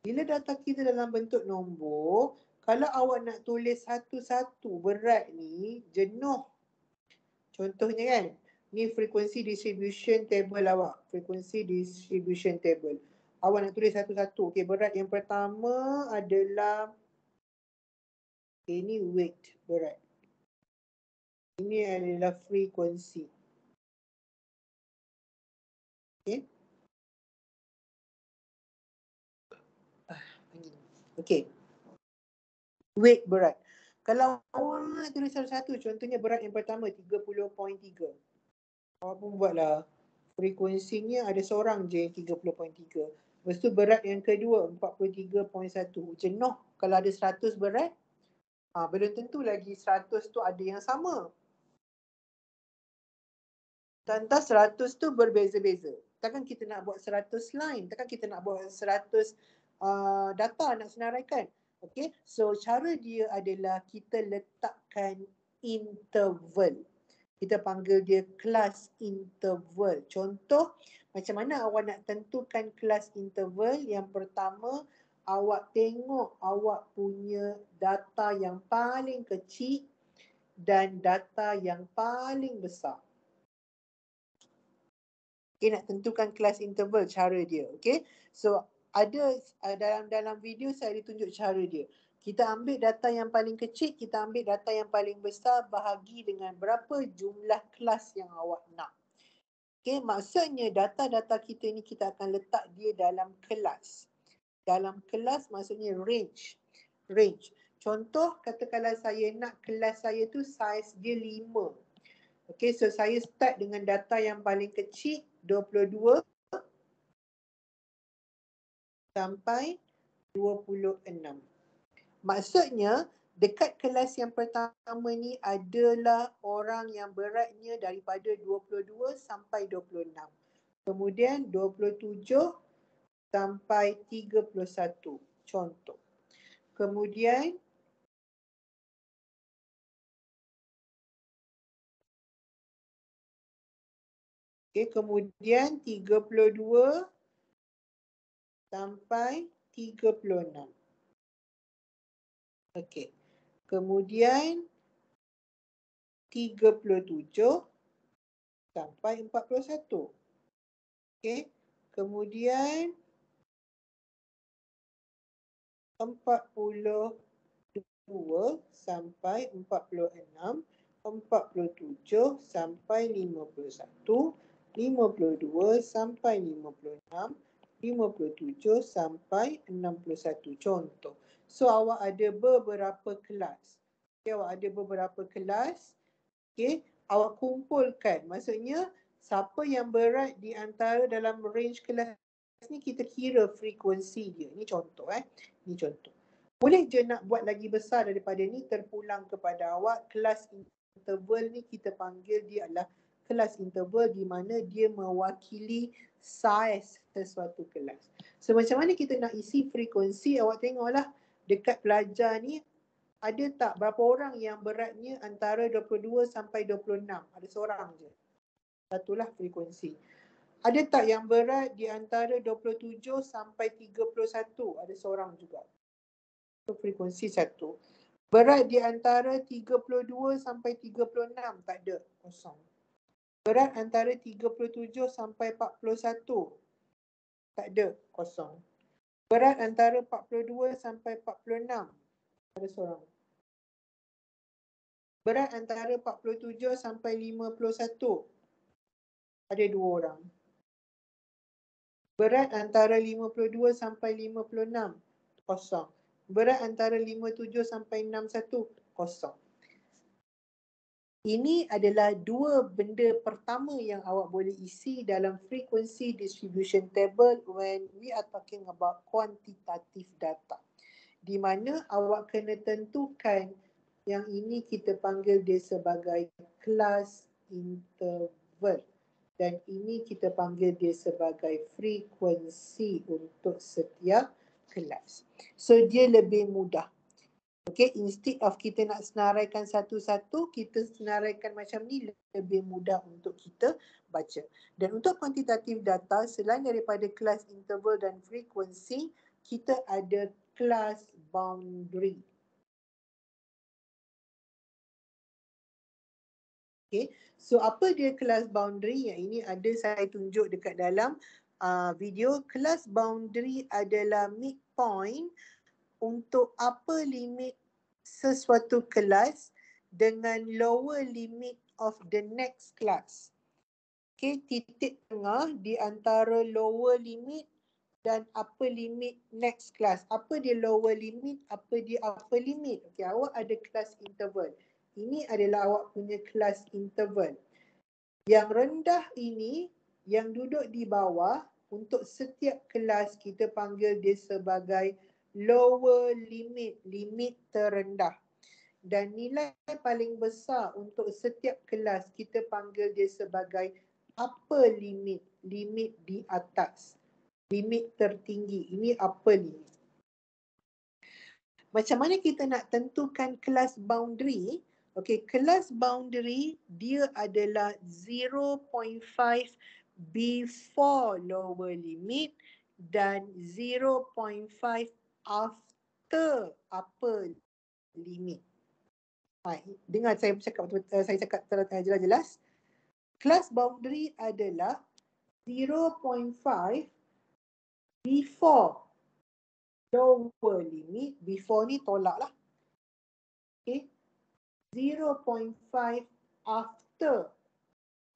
Bila data kita dalam bentuk nombor, kalau awak nak tulis satu-satu berat ni, jenuh. Contohnya kan, ni frequency distribution table awak. Frequency distribution table. Awak nak tulis satu-satu. Okay, berat yang pertama adalah, okay, ni weight berat. Ini adalah frequency. Okay. Okay. Weight berat. Kalau awak nak tulis satu-satu, contohnya berat yang pertama 30.3. Awak pun buatlah. Frekuensinya ada seorang je yang 30.3. Lepas tu berat yang kedua 43.1. Jenuh kalau ada 100 berat. Belum tentu lagi 100 tu ada yang sama. Tentang 100 tu berbeza-beza. Takkan kita nak buat 100 line. Takkan kita nak buat 100 data nak senaraikan. Okay. So cara dia adalah kita letakkan interval. Kita panggil dia kelas interval. Contoh, macam mana awak nak tentukan kelas interval? Yang pertama, awak tengok awak punya data yang paling kecil dan data yang paling besar. Okay, nak tentukan kelas interval, cara dia. Okay, so ada dalam video saya ditunjuk cara dia. Kita ambil data yang paling kecil, kita ambil data yang paling besar, bahagi dengan berapa jumlah kelas yang awak nak. Okay, maksudnya data-data kita ni kita akan letak dia dalam kelas. Dalam kelas maksudnya range. Contoh, katakanlah saya nak kelas saya tu saiz dia 5. Okay, so saya start dengan data yang paling kecil, 22 sampai 26. Maksudnya, dekat kelas yang pertama ni adalah orang yang beratnya daripada 22 sampai 26. Kemudian 27 sampai 31. Contoh. Kemudian kemudian 32 sampai 36. Okey. Kemudian 37 sampai 41. Okey. Kemudian 42 sampai 46, 47 sampai 51, 52 sampai 56, 57 sampai 61. Contoh. So awak ada beberapa kelas. Okay, awak ada beberapa kelas. Okay, awak kumpulkan. Maksudnya siapa yang berat di antara dalam range kelas ni kita kira frekuensi dia. Ni contoh Ni contoh. Boleh je nak buat lagi besar daripada ni, terpulang kepada awak. Kelas interval ni kita panggil dia adalah kelas interval di mana dia mewakili saiz sesuatu kelas. So macam mana kita nak isi frekuensi? Awak tengoklah dekat pelajar ni ada tak berapa orang yang beratnya antara 22 sampai 26? Ada seorang je. Satulah frekuensi. Ada tak yang berat di antara 27 sampai 31? Ada seorang juga. Itu frekuensi 1. Berat di antara 32 sampai 36? Tak ada, kosong. Berat antara 37 sampai 41? Tak ada, kosong. Berat antara 42 sampai 46? Ada seorang. Berat antara 47 sampai 51? Ada 2 orang. Berat antara 52 sampai 56, kosong. Berat antara 57 sampai 61, kosong. Ini adalah dua benda pertama yang awak boleh isi dalam frequency distribution table when we are talking about quantitative data. Di mana awak kena tentukan yang ini kita panggil dia sebagai class interval. Dan ini kita panggil dia sebagai frekuensi untuk setiap kelas. So dia lebih mudah. Okay, instead of kita nak senaraikan satu-satu, kita senaraikan macam ni lebih mudah untuk kita baca. Dan untuk kuantitatif data, selain daripada kelas interval dan frekuensi, kita ada kelas boundary. Okay, so apa dia kelas boundary? Yang ini ada saya tunjuk dekat dalam video. Kelas boundary adalah midpoint untuk upper limit sesuatu kelas dengan lower limit of the next class. Okay, titik tengah di antara lower limit dan upper limit next class. Apa dia lower limit, apa dia upper limit? Okay, awak ada kelas interval. Ini adalah awak punya kelas interval. Yang rendah ini, yang duduk di bawah, untuk setiap kelas kita panggil dia sebagai lower limit, limit terendah. Dan nilai paling besar untuk setiap kelas kita panggil dia sebagai upper limit, limit di atas. Limit tertinggi, ini upper limit. Macam mana kita nak tentukan kelas boundary? Okay, kelas boundary dia adalah 0.5 before lower limit dan 0.5 after upper limit. Dengar saya cakap jelas-jelas. Kelas boundary adalah 0.5 before lower limit. Before ni tolak lah. Okay. 0.5 after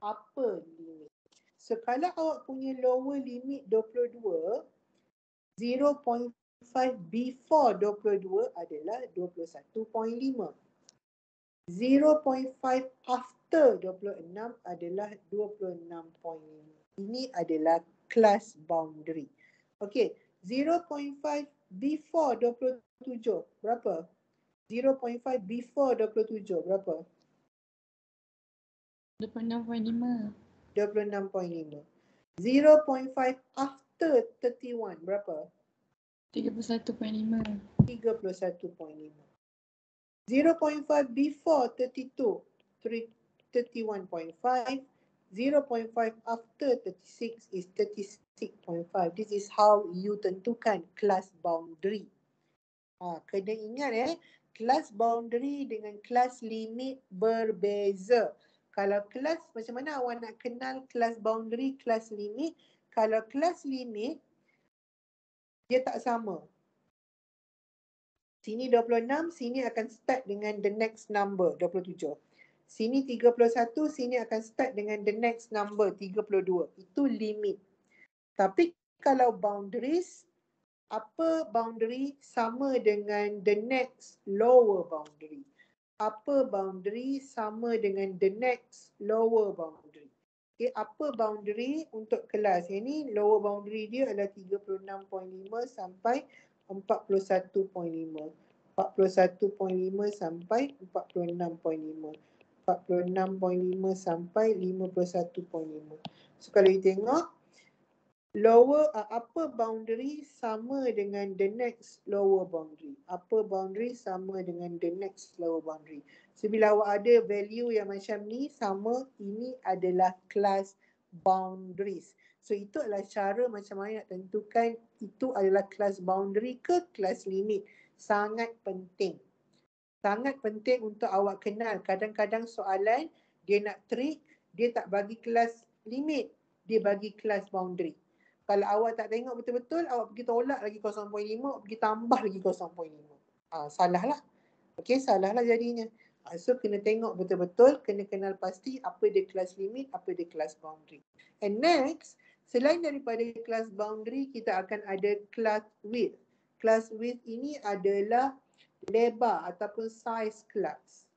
upper limit. So kalau awak punya lower limit 22, 0.5 before 22 adalah 21.5. 0.5 after 26 adalah 26.5. Ini adalah class boundary. Okay, 0.5 before 27 berapa? 0.5 before 27 berapa? 26.5. 26.5. 0.5 after 31 berapa? 31.5. 31.5. 0.5 before 32, 31.5. 0.5 after 36 is 36.5. This is how you tentukan class boundary. Kena ingat class boundary dengan class limit berbeza. Kalau kelas, macam mana awak nak kenal kelas boundary, kelas limit? Kalau kelas limit, dia tak sama. Sini 26, sini akan start dengan the next number, 27. Sini 31, sini akan start dengan the next number, 32. Itu limit. Tapi kalau boundaries, upper boundary sama dengan the next lower boundary. Upper boundary sama dengan the next lower boundary. Okay, upper boundary untuk kelas ini, lower boundary dia adalah 36.5 sampai 41.5. 41.5 sampai 46.5. 46.5 sampai 51.5. So kalau you tengok, upper boundary sama dengan the next lower boundary. Upper boundary sama dengan the next lower boundary. So bila awak ada value yang macam ni sama, ini adalah class boundaries. So itu adalah cara macam mana nak tentukan itu adalah class boundary ke class limit. Sangat penting. Sangat penting untuk awak kenal. Kadang-kadang soalan dia nak trick, dia tak bagi kelas limit, dia bagi kelas boundary. Kalau awak tak tengok betul-betul, awak pergi tolak lagi 0.5, pergi tambah lagi 0.5. Salah lah. Okay, salah lah jadinya. So kena tengok betul-betul, kena kenal pasti apa dia kelas limit, apa dia kelas boundary. And next, Selain daripada class boundary, kita akan ada class width. Class width ini adalah lebar ataupun size class.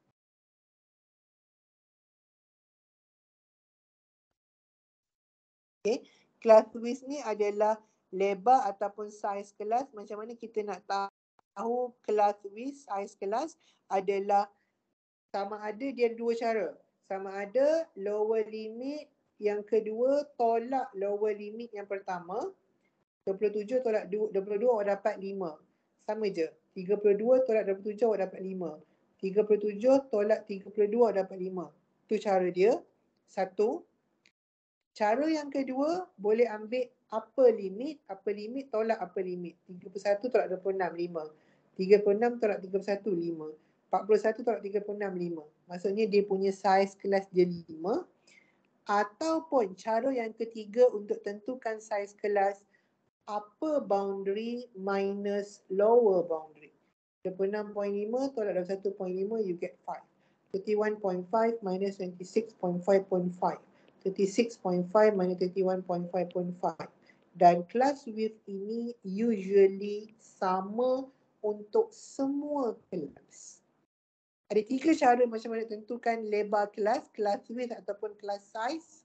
Okay. Class width ni adalah lebar ataupun size kelas. Macam mana kita nak tahu class width, size kelas adalah sama ada dia dua cara. Sama ada lower limit yang kedua tolak lower limit yang pertama. 27 tolak 22 awak dapat 5. Sama je. 32 tolak 27 awak dapat 5. 37 tolak 32 awak dapat 5. Itu cara dia. Satu. Cara yang kedua, boleh ambil upper limit tolak upper limit. 31 tolak 26, 5. 36 tolak 31, 5. 41 tolak 36, 5. Maksudnya dia punya size kelas dia 5. Ataupun cara yang ketiga untuk tentukan size kelas, upper boundary minus lower boundary. 26.5 tolak 21.5, you get 5. 31.5 minus 26.5.5. 36.5 minus 31.5.5. Dan class width ini usually sama untuk semua kelas. Ada tiga cara macam mana tentukan lebar kelas, class width ataupun class size.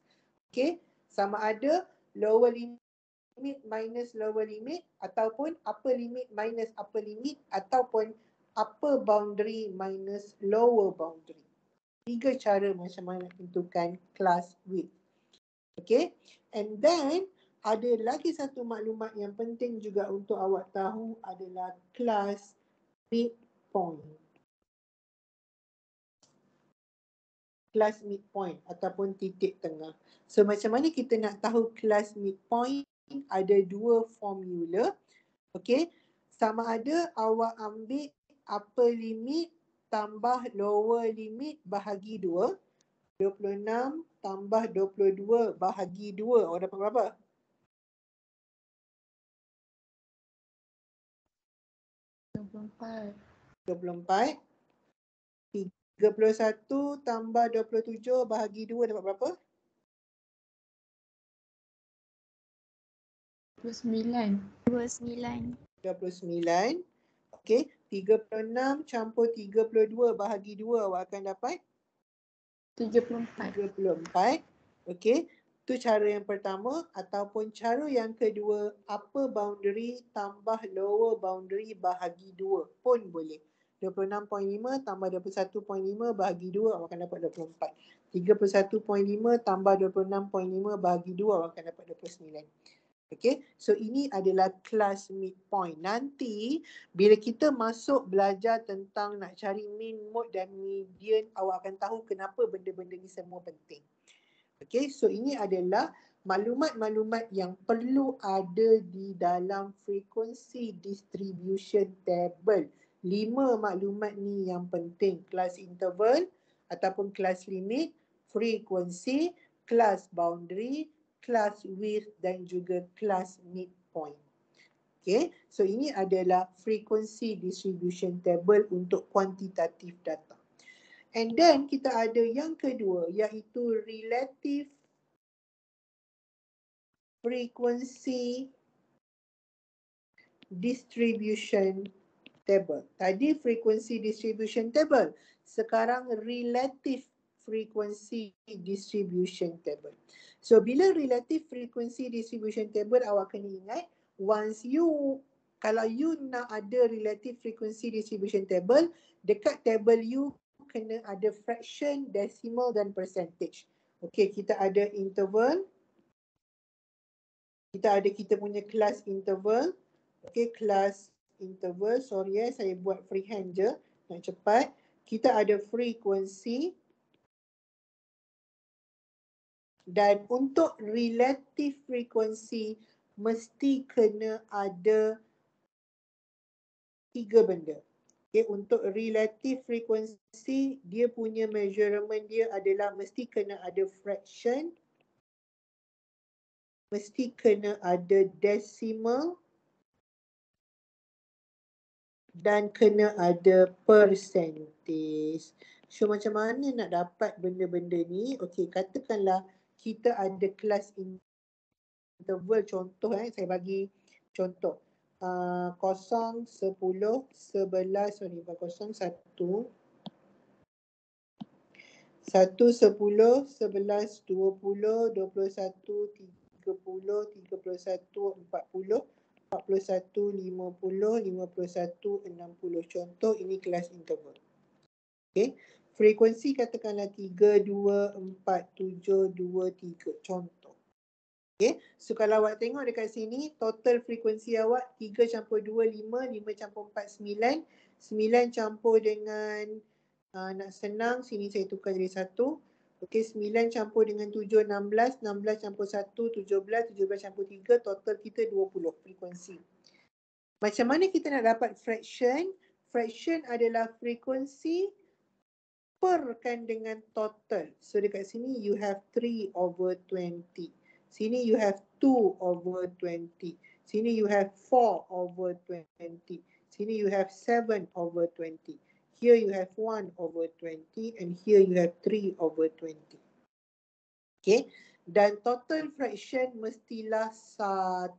Okay, sama ada lower limit minus lower limit ataupun upper limit minus upper limit ataupun upper boundary minus lower boundary. Tiga cara macam mana tentukan class width. Okay, and then ada lagi satu maklumat yang penting juga untuk awak tahu adalah class midpoint. Class midpoint ataupun titik tengah. So macam mana kita nak tahu class midpoint? Ada dua formula. Okay, sama ada awak ambil upper limit tambah lower limit bahagi 2. 26 tambah 22 bahagi 2. Awak dapat berapa? 24. 24. 31 tambah 27 bahagi 2 dapat berapa? 29. 29. Okey, 36 campur 32 bahagi 2 awak akan dapat 34. 34. Okey, itu cara yang pertama. Ataupun cara yang kedua, upper boundary tambah lower boundary bahagi 2 pun boleh. 26.5 tambah 21.5 bahagi 2 awak akan dapat 24. 31.5 tambah 26.5 bahagi 2 awak akan dapat 29. Okay, so ini adalah class midpoint. Nanti bila kita masuk belajar tentang nak cari mean, mode dan median, awak akan tahu kenapa benda-benda ni semua penting. Okay, so ini adalah maklumat-maklumat yang perlu ada di dalam frequency distribution table. 5 maklumat ni yang penting. Class interval ataupun class limit, frequency, class boundary, class width dan juga class midpoint. Okay, so ini adalah frequency distribution table untuk quantitative data. And then kita ada yang kedua iaitu relative frequency distribution table. Tadi frequency distribution table, sekarang relative frequency distribution table. So bila relative frequency distribution table, awak kena ingat kalau you nak ada relative frequency distribution table, dekat table you kena ada fraction, decimal dan percentage. Okay, kita ada interval. Kita punya class interval. Okay, class interval. Sorry saya buat freehand je. Nak cepat. Kita ada frequency. Dan untuk relative frequency, mesti kena ada 3 benda. Okay, untuk relative frequency, dia punya measurement dia adalah mesti kena ada fraction, mesti kena ada decimal dan kena ada percentage. So macam mana nak dapat benda-benda ni? Okey, katakanlah kita ada kelas interval contoh saya bagi contoh 0, 10, 11, sorry bukan 0, 1, 1, 10, 11, 20, 21, 30, 31, 40, 41, 50, 51, 60. Contoh ini kelas interval. Okay. Frekuensi katakanlah 3, 2, 4, 7, 2, 3. Contoh. Okay. So kalau awak tengok dekat sini, total frekuensi awak 3 campur 2, 5, 5 campur 4, 9. 9 campur dengan, nak senang, sini saya tukar jadi 1. Okay, 9 campur dengan 7, 16. 16 campur 1, 17. 17 campur 3, total kita 20 frekuensi. Macam mana kita nak dapat fraction? Fraction adalah frekuensi perkan dengan total. So dekat sini you have 3/20. Sini you have 2/20. Sini you have 4/20. Sini you have 7/20. Here you have 1/20 and here you have 3/20. Okay. Dan total fraction mestilah 1.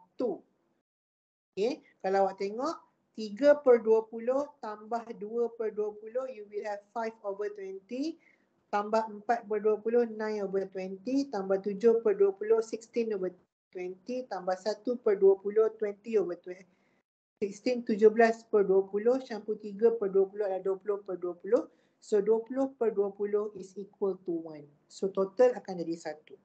Okay. Kalau awak tengok 3/20 tambah 2/20, you will have 5/20. Tambah 4/20, 9/20. Tambah 7/20, 16/20. Tambah 1/20, 20/20. 16, 17/20. Campur 3/20 adalah 20/20. So 20/20 is equal to 1. So total akan jadi 1.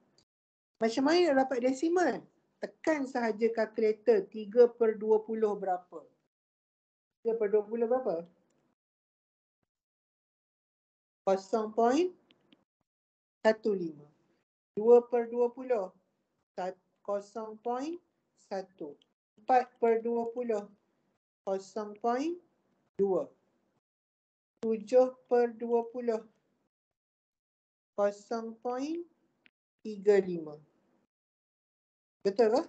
Macam mana nak dapat desimal? Tekan sahaja kalkulator 3/20 berapa? 3/20 berapa? 0.15. 2/20 0.1. 4/20 0.2. 7/20 0.35. Betul ke?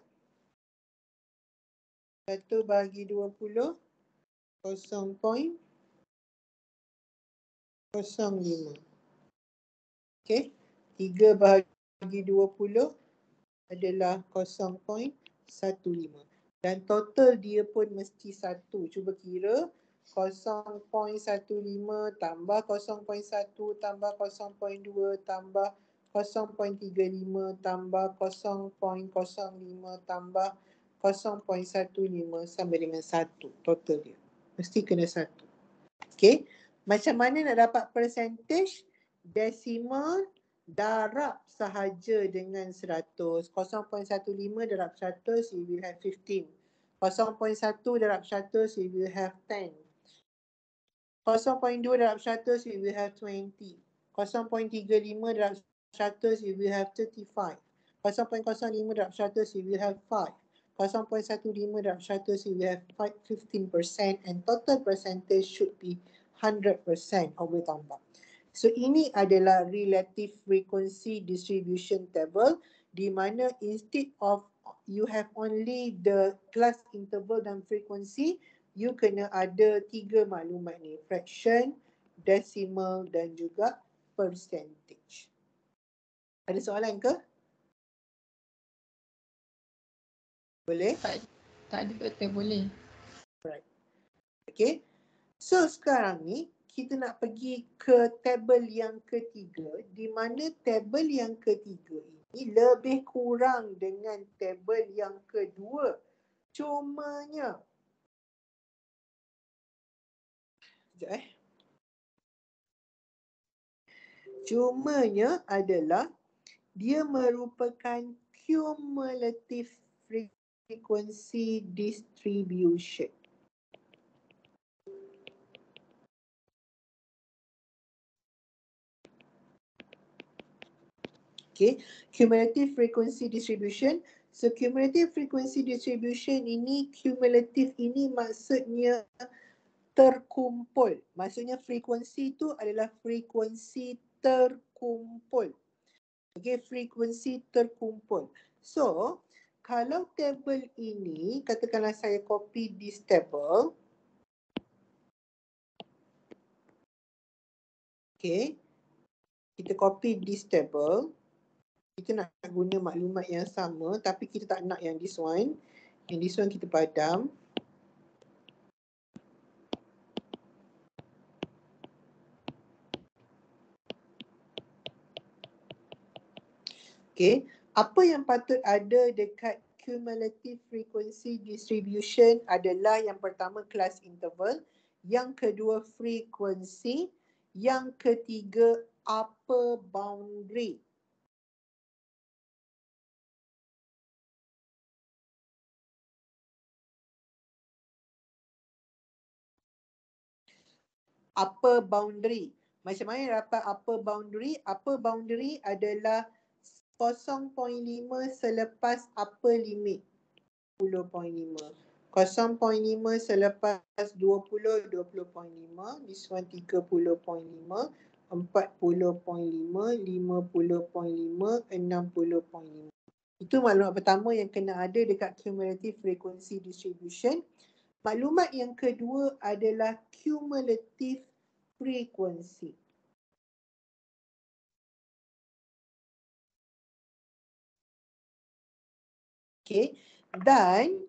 1 bahagi 20 0.05. Okay. 3 bahagi 20 adalah 0.15. Dan total dia pun mesti 1. Cuba kira 0.15 tambah 0.1 tambah 0.2 tambah 0.35 tambah 0.05 tambah 0.15 sama dengan 1. Total dia. Mesti kena 1. Okay. Macam mana nak dapat percentage? Desimal darab sahaja dengan 100. 0.15 darab 100, you will have 15. 0.1 darab 100, you will have 10. 0.2 darab 100, you will have 20. 0.35 darab 100, you will have 35. 0.05 darab 100, you will have 5. 0.15 darab 100, you will have 15%, and total percentage should be 100% over tambah. So ini adalah relative frequency distribution table, di mana instead of you have only the class interval dan frequency, you kena ada 3 maklumat ni, fraction, decimal dan juga percentage. Ada soalan ke? Boleh? Tak ada betul boleh. Okay. So sekarang ni kita nak pergi ke tabel yang ketiga, di mana tabel yang ketiga ini lebih kurang dengan tabel yang kedua. Cumanya Cumanya adalah dia merupakan cumulative frequency distribution. Okay, cumulative frequency distribution. So cumulative frequency distribution ini, cumulative ini maksudnya terkumpul. Maksudnya frekuensi itu adalah frekuensi terkumpul. Okay, frekuensi terkumpul. So, kalau tabel ini, katakanlah saya copy this table. Okay, kita copy this table. Kita nak guna maklumat yang sama tapi kita tak nak yang this one. Yang this one kita padam. Okay, apa yang patut ada dekat cumulative frequency distribution adalah yang pertama class interval, yang kedua frequency, yang ketiga upper boundary. Upper boundary. Macam mana dapat upper boundary? Upper boundary adalah 0.5 selepas upper limit 10.5. 0.5 selepas 20, 20.5. This one 30.5. 40.5, 50.5, 60.5. Itu maklumat pertama yang kena ada dekat cumulative frequency distribution. Maklumat yang kedua adalah cumulative frequency. Okay, dan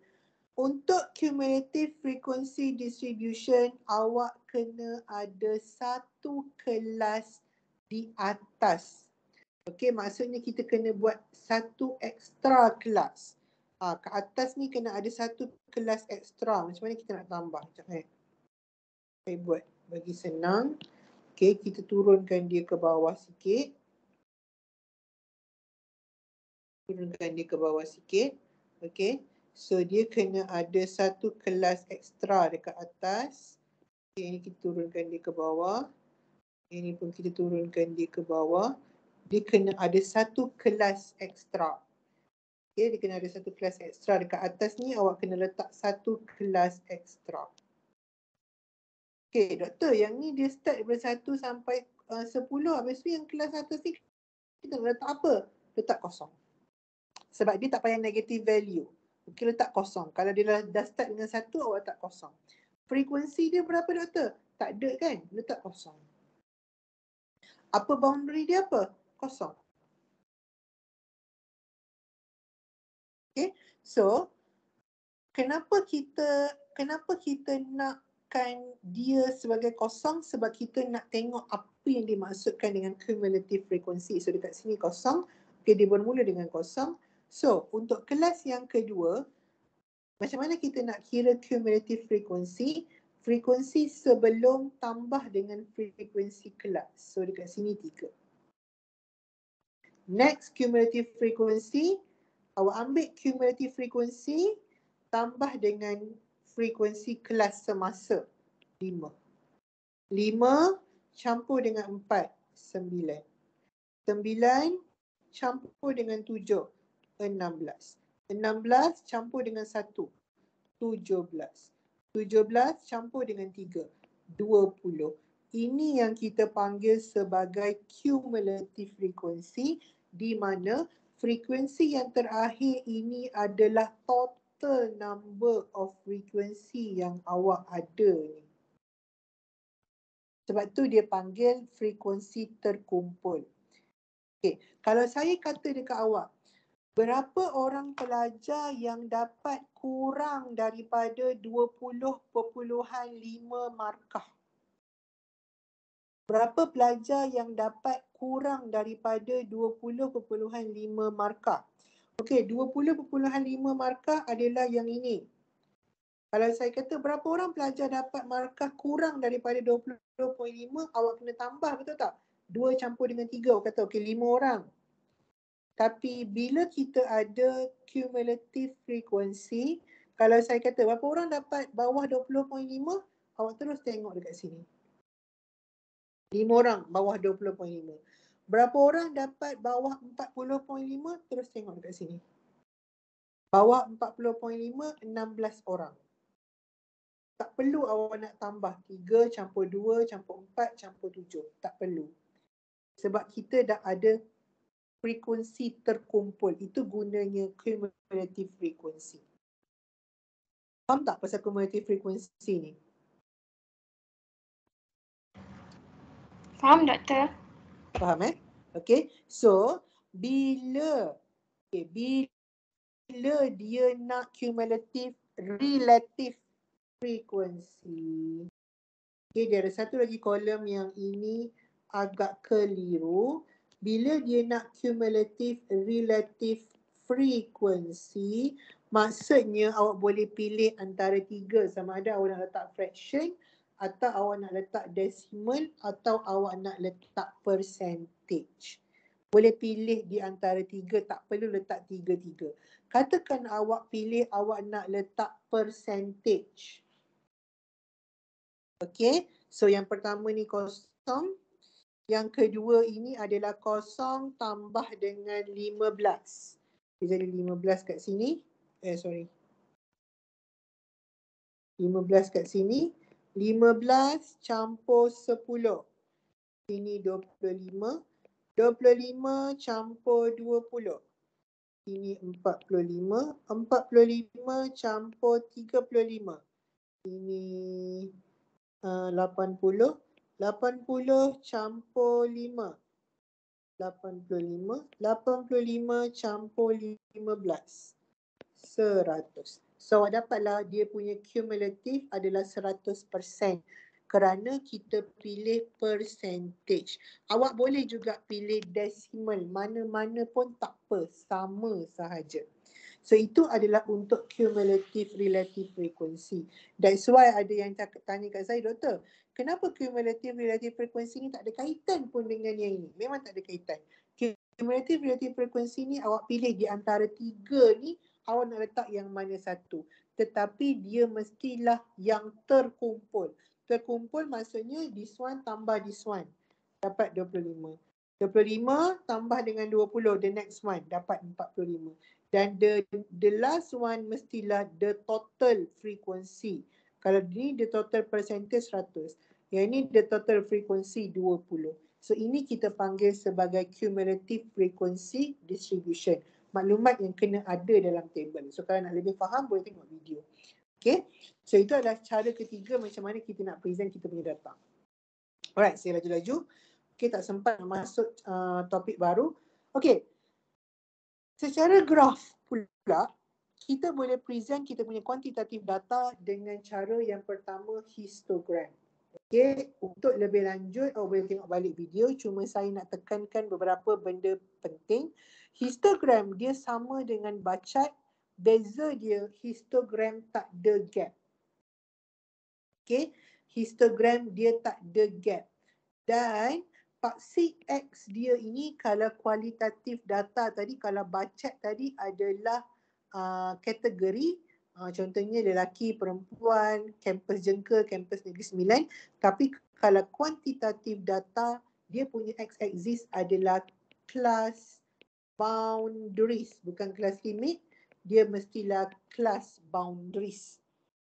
untuk cumulative frequency distribution, awak kena ada satu kelas di atas. Okay, maksudnya kita kena buat satu extra kelas. Ke atas ni kena ada satu kelas ekstra. Macam mana kita nak tambah? Sekejap saya buat bagi senang. Okay, kita turunkan dia ke bawah sikit. Turunkan dia ke bawah sikit. Okay, so dia kena ada satu kelas ekstra dekat atas. Okay, ini kita turunkan dia ke bawah. Ini pun kita turunkan dia ke bawah. Dia kena ada satu kelas ekstra. Okay, dia kena ada satu kelas ekstra. Dekat atas ni awak kena letak satu kelas ekstra. Okay, doktor, yang ni dia start daripada 1 sampai 10. Habis tu yang kelas atas ni kita nak letak apa? Letak kosong. Sebab dia tak payah negative value. Okay, letak kosong. Kalau dia dah start dengan 1, awak letak kosong. Frekuensi dia berapa, doktor? Tak ada kan? Letak kosong. Upper boundary dia apa? Kosong. Okay, so kenapa kita nakkan dia sebagai kosong? Sebab kita nak tengok apa yang dimaksudkan dengan cumulative frequency. So dekat sini kosong. Okay, dia bermula dengan kosong. So untuk kelas yang kedua, macam mana kita nak kira cumulative frequency? Frekuensi sebelum tambah dengan frekuensi kelas. So dekat sini 3. Next cumulative frequency, awak ambil cumulative frequency tambah dengan frekuensi kelas semasa 5. 5 campur dengan 4, 9. 9 campur dengan 7, 16. 16 campur dengan 1, 17. 17 campur dengan 3, 20. Ini yang kita panggil sebagai cumulative frequency, di mana frekuensi yang terakhir ini adalah total number of frequency yang awak ada ni. Sebab tu dia panggil frekuensi terkumpul. Okay, kalau saya kata dekat awak, berapa orang pelajar yang dapat kurang daripada 20.5 markah? Berapa pelajar yang dapat kurang daripada 20.5 markah? Okey, 20.5 markah adalah yang ini. Kalau saya kata berapa orang pelajar dapat markah kurang daripada 20.5, awak kena tambah, betul tak? 2 campur dengan 3, awak kata okey 5 orang. Tapi bila kita ada cumulative frequency, kalau saya kata berapa orang dapat bawah 20.5, awak terus tengok dekat sini. 5 orang bawah 20.5. Berapa orang dapat bawah 40.5, terus tengok dekat sini. Bawah 40.5, 16 orang. Tak perlu awak nak tambah 3 campur 2 campur 4 campur 7. Tak perlu. Sebab kita dah ada frekuensi terkumpul. Itu gunanya cumulative frequency. Faham tak pasal cumulative frequency ni? Faham, doktor? Faham Okay. So, bila dia nak cumulative relative frequency. Dia ada satu lagi kolom yang ini agak keliru. Bila dia nak cumulative relative frequency, maksudnya awak boleh pilih antara 3, sama ada awak nak letak fraction atau awak nak letak decimal atau awak nak letak percentage. Boleh pilih di antara 3, tak perlu letak 3-3. Katakan awak pilih awak nak letak percentage. Okay, so yang pertama ni kosong. Yang kedua ini adalah kosong tambah dengan 15. Dia jadi 15 kat sini. 15 kat sini. 15 campur 10. Ini 25. 25 campur 20. Ini 45. 45 campur 35. Ini 80. 80 campur 5. 85. 85 campur 15. 100. So awak dapatlah dia punya cumulative adalah 100%. Kerana kita pilih percentage. Awak boleh juga pilih decimal. Mana-mana pun tak apa. Sama sahaja. So itu adalah untuk cumulative relative frequency. That's why ada yang tanya kat saya, doktor, kenapa cumulative relative frequency ni tak ada kaitan pun dengan yang ini? Memang tak ada kaitan. Cumulative relative frequency ni awak pilih di antara 3 ni, awak nak letak yang mana satu. Tetapi dia mestilah yang terkumpul. Terkumpul maksudnya this one tambah this one. Dapat 25. 25 tambah dengan 20, the next one dapat 45. Dan the last one mestilah the total frequency. Kalau ni the total percentage 100. Yang ini the total frequency 20. So ini kita panggil sebagai cumulative frequency distribution. Maklumat yang kena ada dalam table. So kalau nak lebih faham boleh tengok video. Okay. So itu adalah cara ketiga macam mana kita nak present kita punya data. Alright, saya laju-laju. Okay, tak sempat nak masuk topik baru. Okay. Secara graf pula, kita boleh present kita punya kuantitatif data dengan cara yang pertama histogram. Okay, untuk lebih lanjut, boleh tengok balik video. Cuma saya nak tekankan beberapa benda penting. Histogram dia sama dengan bar chart. Beza dia, histogram tak ada gap. Okay, histogram dia tak ada gap. Dan paksik X dia ini kalau kualitatif data tadi, kalau bar chart tadi adalah kategori. Contohnya lelaki, perempuan, kampus jengka, kampus Negeri Sembilan. Tapi kalau kuantitatif data, dia punya x-axis adalah class boundaries. Bukan class limit, dia mestilah class boundaries.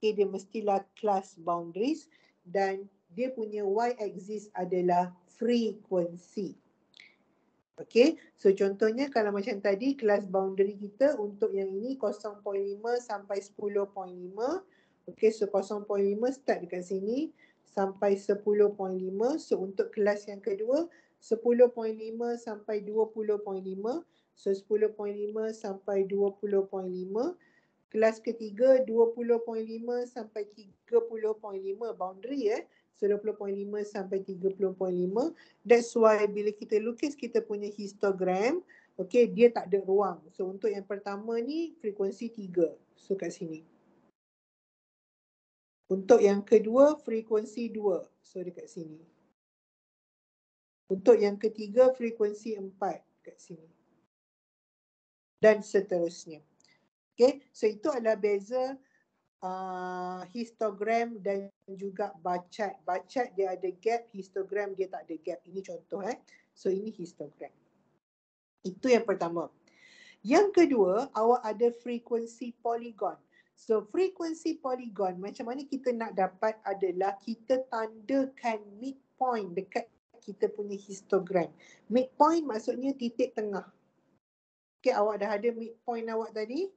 Okay, dia mestilah class boundaries. Dan dia punya y-axis adalah frequency. Okay, so contohnya kalau macam tadi kelas boundary kita untuk yang ini 0.5 sampai 10.5. Okay, so 0.5 start dekat sini sampai 10.5. So untuk kelas yang kedua 10.5 sampai 20.5. So 10.5 sampai 20.5. Kelas ketiga 20.5 sampai 30.5 boundary So 20.5 sampai 30.5. That's why bila kita lukis kita punya histogram, okay, dia tak ada ruang. So untuk yang pertama ni frekuensi 3. So kat sini. Untuk yang kedua frekuensi 2. So dekat sini. Untuk yang ketiga frekuensi 4 kat sini. Dan seterusnya. Okay, so itu adalah beza histogram dan juga bar chart. Bar chart dia ada gap, histogram dia tak ada gap. Ini contoh So ini histogram. Itu yang pertama. Yang kedua, awak ada frekuensi polygon. So frekuensi polygon macam mana kita nak dapat adalah kita tandakan midpoint dekat kita punya histogram. Midpoint maksudnya titik tengah. Okay, awak dah ada midpoint awak tadi.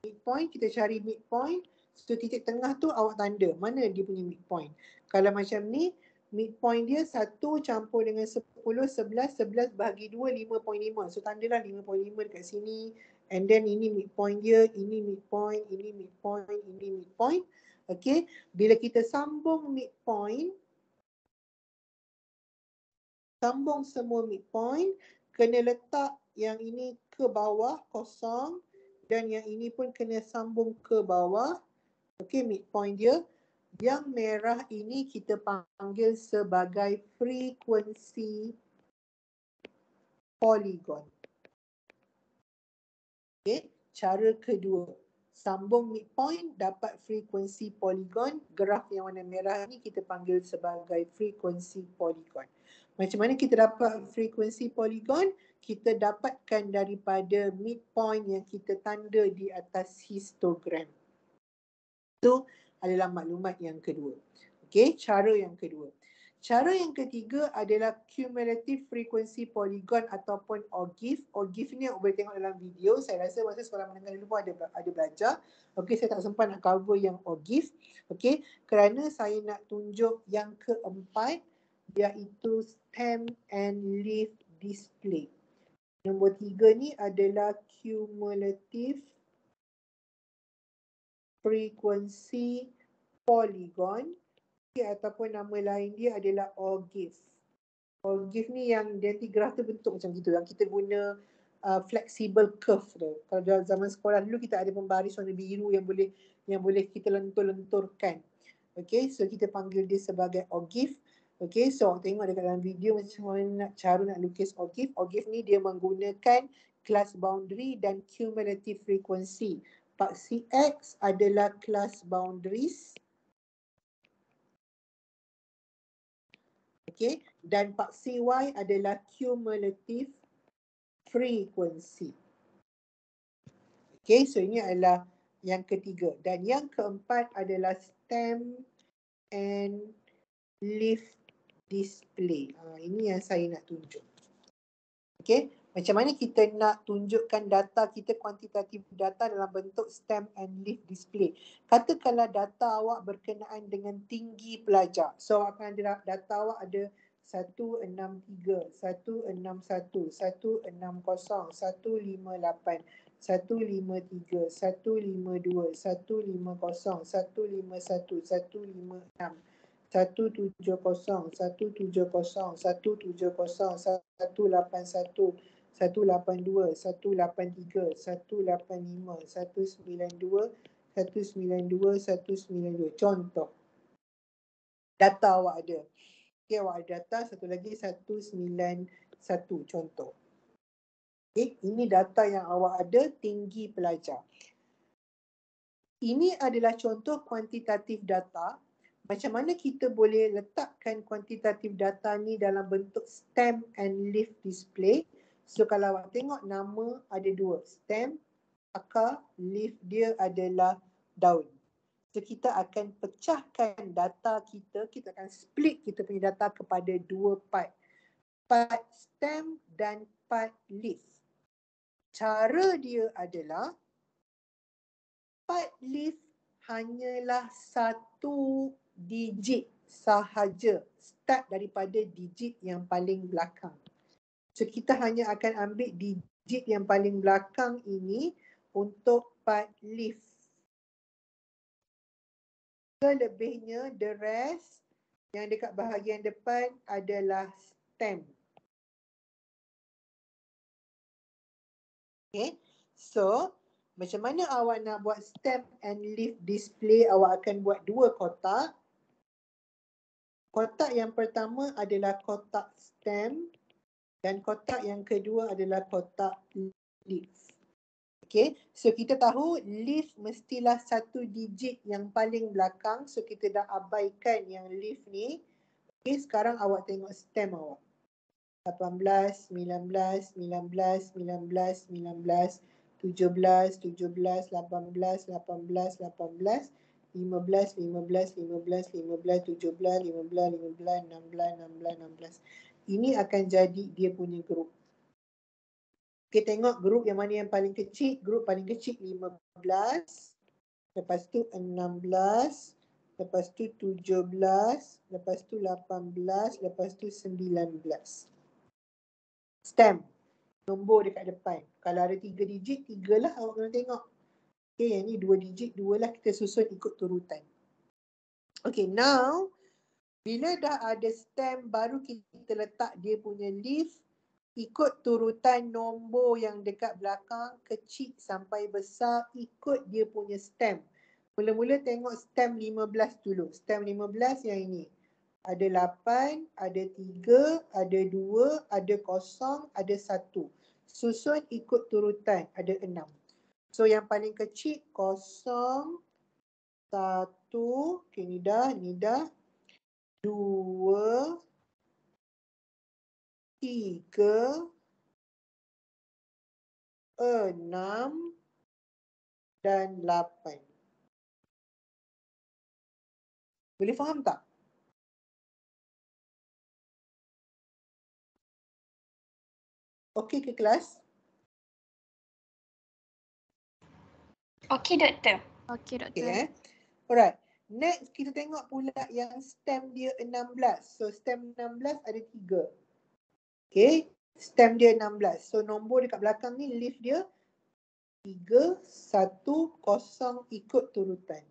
Midpoint, kita cari midpoint. So titik tengah tu awak tanda mana dia punya midpoint. Kalau macam ni, midpoint dia 1 campur dengan 10, 11 bahagi 2, 5.5. So tandalah 5.5 dekat sini. And then ini midpoint dia, ini midpoint, ini midpoint, ini midpoint. Okay, bila kita sambung midpoint, sambung semua midpoint, kena letak yang ini ke bawah kosong dan yang ini pun kena sambung ke bawah. Okay, midpoint dia. Yang merah ini kita panggil sebagai frekuensi polygon. Okay, cara kedua. Sambung midpoint dapat frekuensi polygon. Graf yang warna merah ni kita panggil sebagai frekuensi polygon. Macam mana kita dapat frekuensi polygon? Kita dapatkan daripada midpoint yang kita tanda di atas histogram. Itu adalah maklumat yang kedua. Okey, cara yang kedua. Cara yang ketiga adalah cumulative frequency polygon ataupun OGIF. OGIF ni boleh tengok dalam video. Saya rasa masa sekolah menengah dulu pun ada belajar. Okey, saya tak sempat nak cover yang OGIF. Okey, kerana saya nak tunjuk yang keempat iaitu stem and leaf display. Nombor 3 ni adalah cumulative frequency polygon, ataupun nama lain dia adalah OGIF. OGIF ni yang nanti graf tu bentuk macam gitu, yang kita guna flexible curve tu. Kalau dalam zaman sekolah dulu kita ada pembaris warna biru yang boleh kita lentur-lenturkan. Okay, so kita panggil dia sebagai OGIF. Okay, so tengok dekat dalam video macam mana cara nak lukis OGIF. OGIF ni dia menggunakan class boundary dan cumulative frequency. Paksi X adalah class boundaries. Okay, dan paksi Y adalah cumulative frequency. Okay, so ini adalah yang ketiga. Dan yang keempat adalah stem and leaf display. Ini yang saya nak tunjuk. Okay, macam mana kita nak tunjukkan data kita, kuantitatif data dalam bentuk stem and leaf display. Katakanlah data awak berkenaan dengan tinggi pelajar. So akan ada data awak ada 163, 161, 160, 158, 153, 152, 150, 151, 156, 170, 170, 170, 181, 182, 183, 185, 192, 192, 192. Contoh. Data awak ada. Okay, awak ada data, satu lagi 191 contoh. Okay, ini data yang awak ada tinggi pelajar. Ini adalah contoh kuantitatif data. Macam mana kita boleh letakkan kuantitatif data ni dalam bentuk stem and leaf display. So kalau awak tengok nama ada dua, stem, akar, leaf dia adalah daun. So kita akan pecahkan data kita akan split kita punya data kepada dua part. Part stem dan part leaf. Cara dia adalah part leaf hanyalah satu digit sahaja, start daripada digit yang paling belakang. So kita hanya akan ambil digit yang paling belakang ini untuk part leaf. Selebihnya, the rest yang dekat bahagian depan adalah stem. Okay, so macam mana awak nak buat stem and leaf display? Awak akan buat dua kotak. Kotak yang pertama adalah kotak stem dan kotak yang kedua adalah kotak leaf. Okay, so kita tahu leaf mestilah satu digit yang paling belakang. So kita dah abaikan yang leaf ni. Okay, sekarang awak tengok stem awak. 18, 19, 19, 19, 19, 17, 17, 18, 18, 18, 15, 15, 15, 15, 17, 15, 17, 16, 16. Ini akan jadi dia punya grup. Kita tengok grup yang mana yang paling kecil. Grup paling kecil 15. Lepas tu 16, lepas tu 17, lepas tu 18, lepas tu 19. Stem, nombor dekat depan. Kalau ada 3 digit, 3 lah awak kena tengok. Okay, yang ni 2 digit, 2 lah, kita susun ikut turutan. Okay, now bila dah ada stem, baru kita letak dia punya leaf ikut turutan nombor yang dekat belakang, kecil sampai besar, ikut dia punya stem. Mula-mula tengok stem 15 dulu. Stem 15 yang ini. Ada 8, ada 3, ada 2, ada 0, ada 1. Susun ikut turutan, ada 6. So yang paling kecil 0, 1, okay, ni dah, 2, 3, 6 dan 8. Boleh faham tak? Okey ke kelas? Okey, Doktor. Okey, Okey Doktor. Alright. Next kita tengok pula yang stem dia 16. So stem 16 ada 3. Okey. Stem dia 16. So nombor dekat belakang ni leaf dia 3, 1, 0 ikut turutan.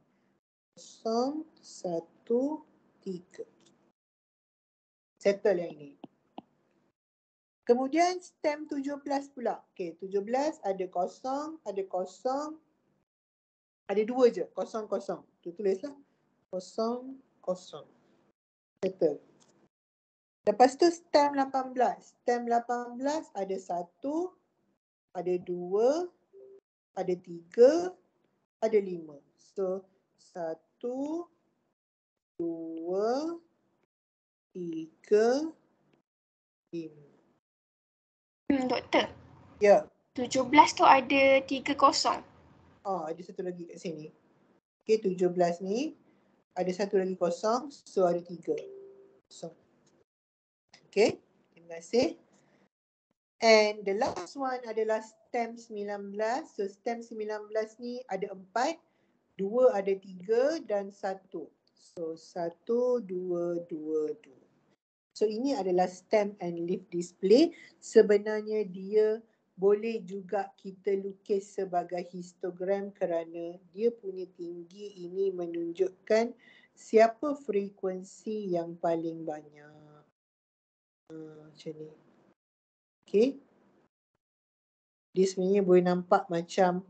0, 1, 3. Settle yang ini. Kemudian stem 17 pula. Okey, 17 ada 0, ada 0. Ada 2 je, 0, 0. Tu tulislah. 0, 0. Settle. Lepas tu stem 18. Stem 18 ada 1, ada 2, ada 3, ada 5. So 1, 2, 3, 5. Doktor, Ya. 17 tu ada 3 kosong. Ada satu lagi kat sini. Okey, 17 ni ada satu lagi 0, so ada 3. So, okey, terima kasih. And the last one adalah stem 19. So stem 19 ni ada 4, 2 ada 3 dan 1. So 1, 2, 2, 2. So ini adalah stem and leaf display. Sebenarnya dia boleh juga kita lukis sebagai histogram kerana dia punya tinggi ini menunjukkan siapa frekuensi yang paling banyak. Macam ni. Okay. Dia sebenarnya boleh nampak macam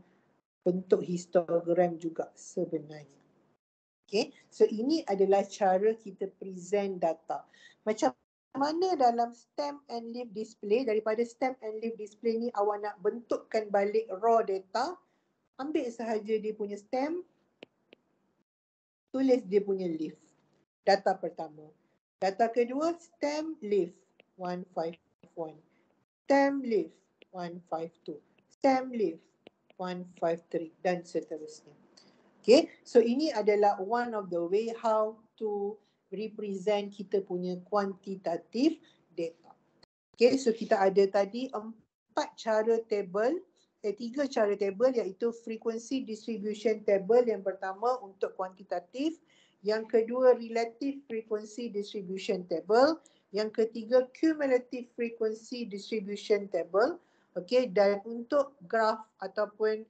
bentuk histogram juga sebenarnya. Okay. So ini adalah cara kita present data. Macam mana dalam stem and leaf display, daripada stem and leaf display ni awak nak bentukkan balik raw data, ambil sahaja dia punya stem, tulis dia punya leaf. Data pertama. Data kedua, stem leaf 151. Stem leaf 152. Stem leaf 153 dan seterusnya. Okay, so ini adalah one of the way how to represent kita punya quantitative data. Okay, so kita ada tadi 4 cara table, 3 cara table iaitu frequency distribution table yang pertama untuk kuantitatif, yang kedua relative frequency distribution table, yang ketiga cumulative frequency distribution table. Okay, dan untuk graph ataupun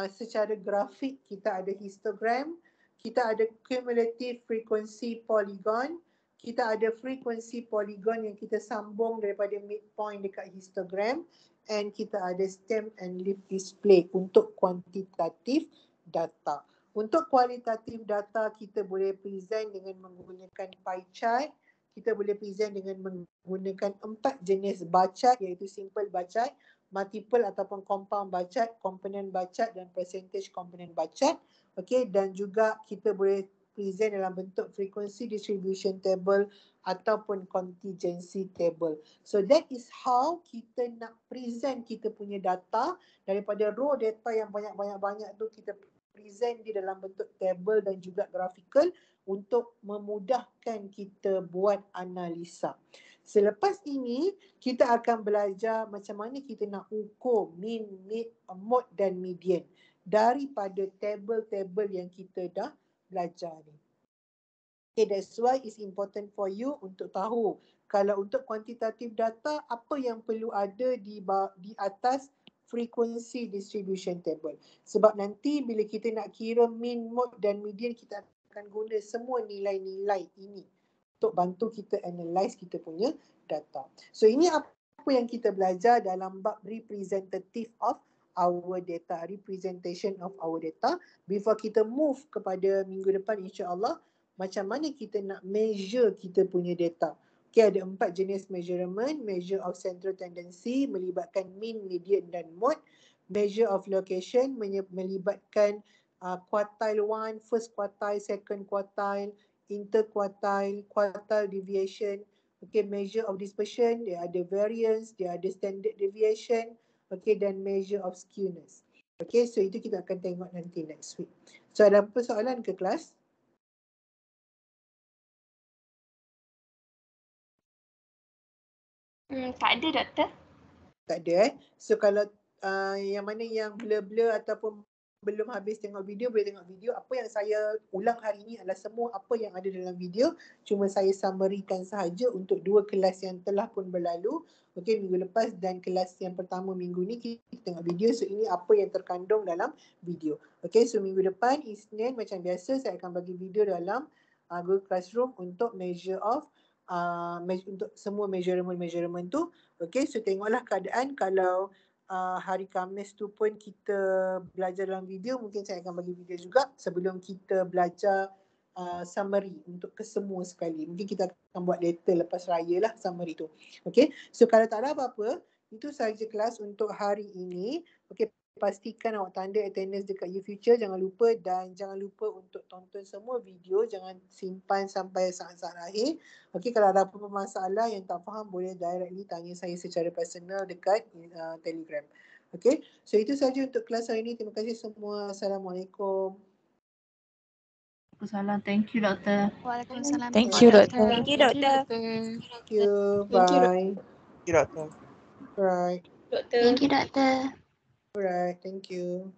secara grafik kita ada histogram, kita ada cumulative frequency polygon, kita ada frequency polygon yang kita sambung daripada midpoint dekat histogram, and kita ada stem and leaf display untuk kuantitatif data. Untuk kualitatif data kita boleh present dengan menggunakan pie chart, kita boleh present dengan menggunakan 4 jenis bar chart iaitu simple bar chart, multiple ataupun compound bar chart, component bar chart dan percentage component bar chart. Okay, dan juga kita boleh present dalam bentuk frequency distribution table ataupun contingency table. So that is how kita nak present kita punya data. Daripada raw data yang banyak-banyak tu kita present dia dalam bentuk table dan juga graphical untuk memudahkan kita buat analisa. Selepas ini kita akan belajar macam mana kita nak ukur mean, mode dan median daripada table-table yang kita dah belajar ni. Okay, that's why it's important for you untuk tahu kalau untuk quantitative data apa yang perlu ada di atas frequency distribution table. Sebab nanti bila kita nak kira mean, mode dan median, kita akan guna semua nilai-nilai ini untuk bantu kita analyse kita punya data. So ini apa yang kita belajar dalam bab representative of our data, representation of our data. Before kita move kepada minggu depan insya-Allah, macam mana kita nak measure kita punya data. Okay, ada 4 jenis measurement. Measure of central tendency melibatkan mean, median dan mode. Measure of location melibatkan quartile 1, first quartile, second quartile, interquartile, quartile deviation. Okay, measure of dispersion, dia ada variance, dia ada standard deviation. Okay, dan measure of skewness. Okay, so itu kita akan tengok nanti next week. So ada apa soalan ke kelas? Tak ada, Doktor. Tak ada So kalau yang mana yang blur-blur ataupun belum habis tengok video, boleh tengok video. Apa yang saya ulang hari ini adalah semua apa yang ada dalam video. Cuma saya summarikan sahaja untuk 2 kelas yang telah pun berlalu. Okey, minggu lepas dan kelas yang pertama minggu ni kita tengok video. So ini apa yang terkandung dalam video. Okey, so minggu depan Isnin macam biasa saya akan bagi video dalam Google Classroom untuk measure of untuk semua measurement tu. Okey, so tengoklah keadaan kalau hari Khamis tu pun kita belajar dalam video, mungkin saya akan bagi video juga sebelum kita belajar summary untuk kesemua sekali. Mungkin kita akan buat later lepas raya lah summary tu. Okay, so kalau tak ada apa-apa, itu sahaja kelas untuk hari ini. Okay, pastikan awak tanda attendance dekat YouFuture, jangan lupa, dan jangan lupa untuk tonton semua video, jangan simpan sampai saat-saat akhir. Okay, kalau ada apa-apa masalah yang tak faham, boleh directly tanya saya secara personal dekat Telegram. Okay, so itu sahaja untuk kelas hari ini. Terima kasih semua. Assalamualaikum. Waalaikumsalam. Thank you, Doktor. Waalaikumsalam. Thank you, Doktor. Thank you, Doktor. Thank you. Thank you, Bye. Thank you, Doktor. Right. Doktor. Thank you, Doktor. Alright. Thank you.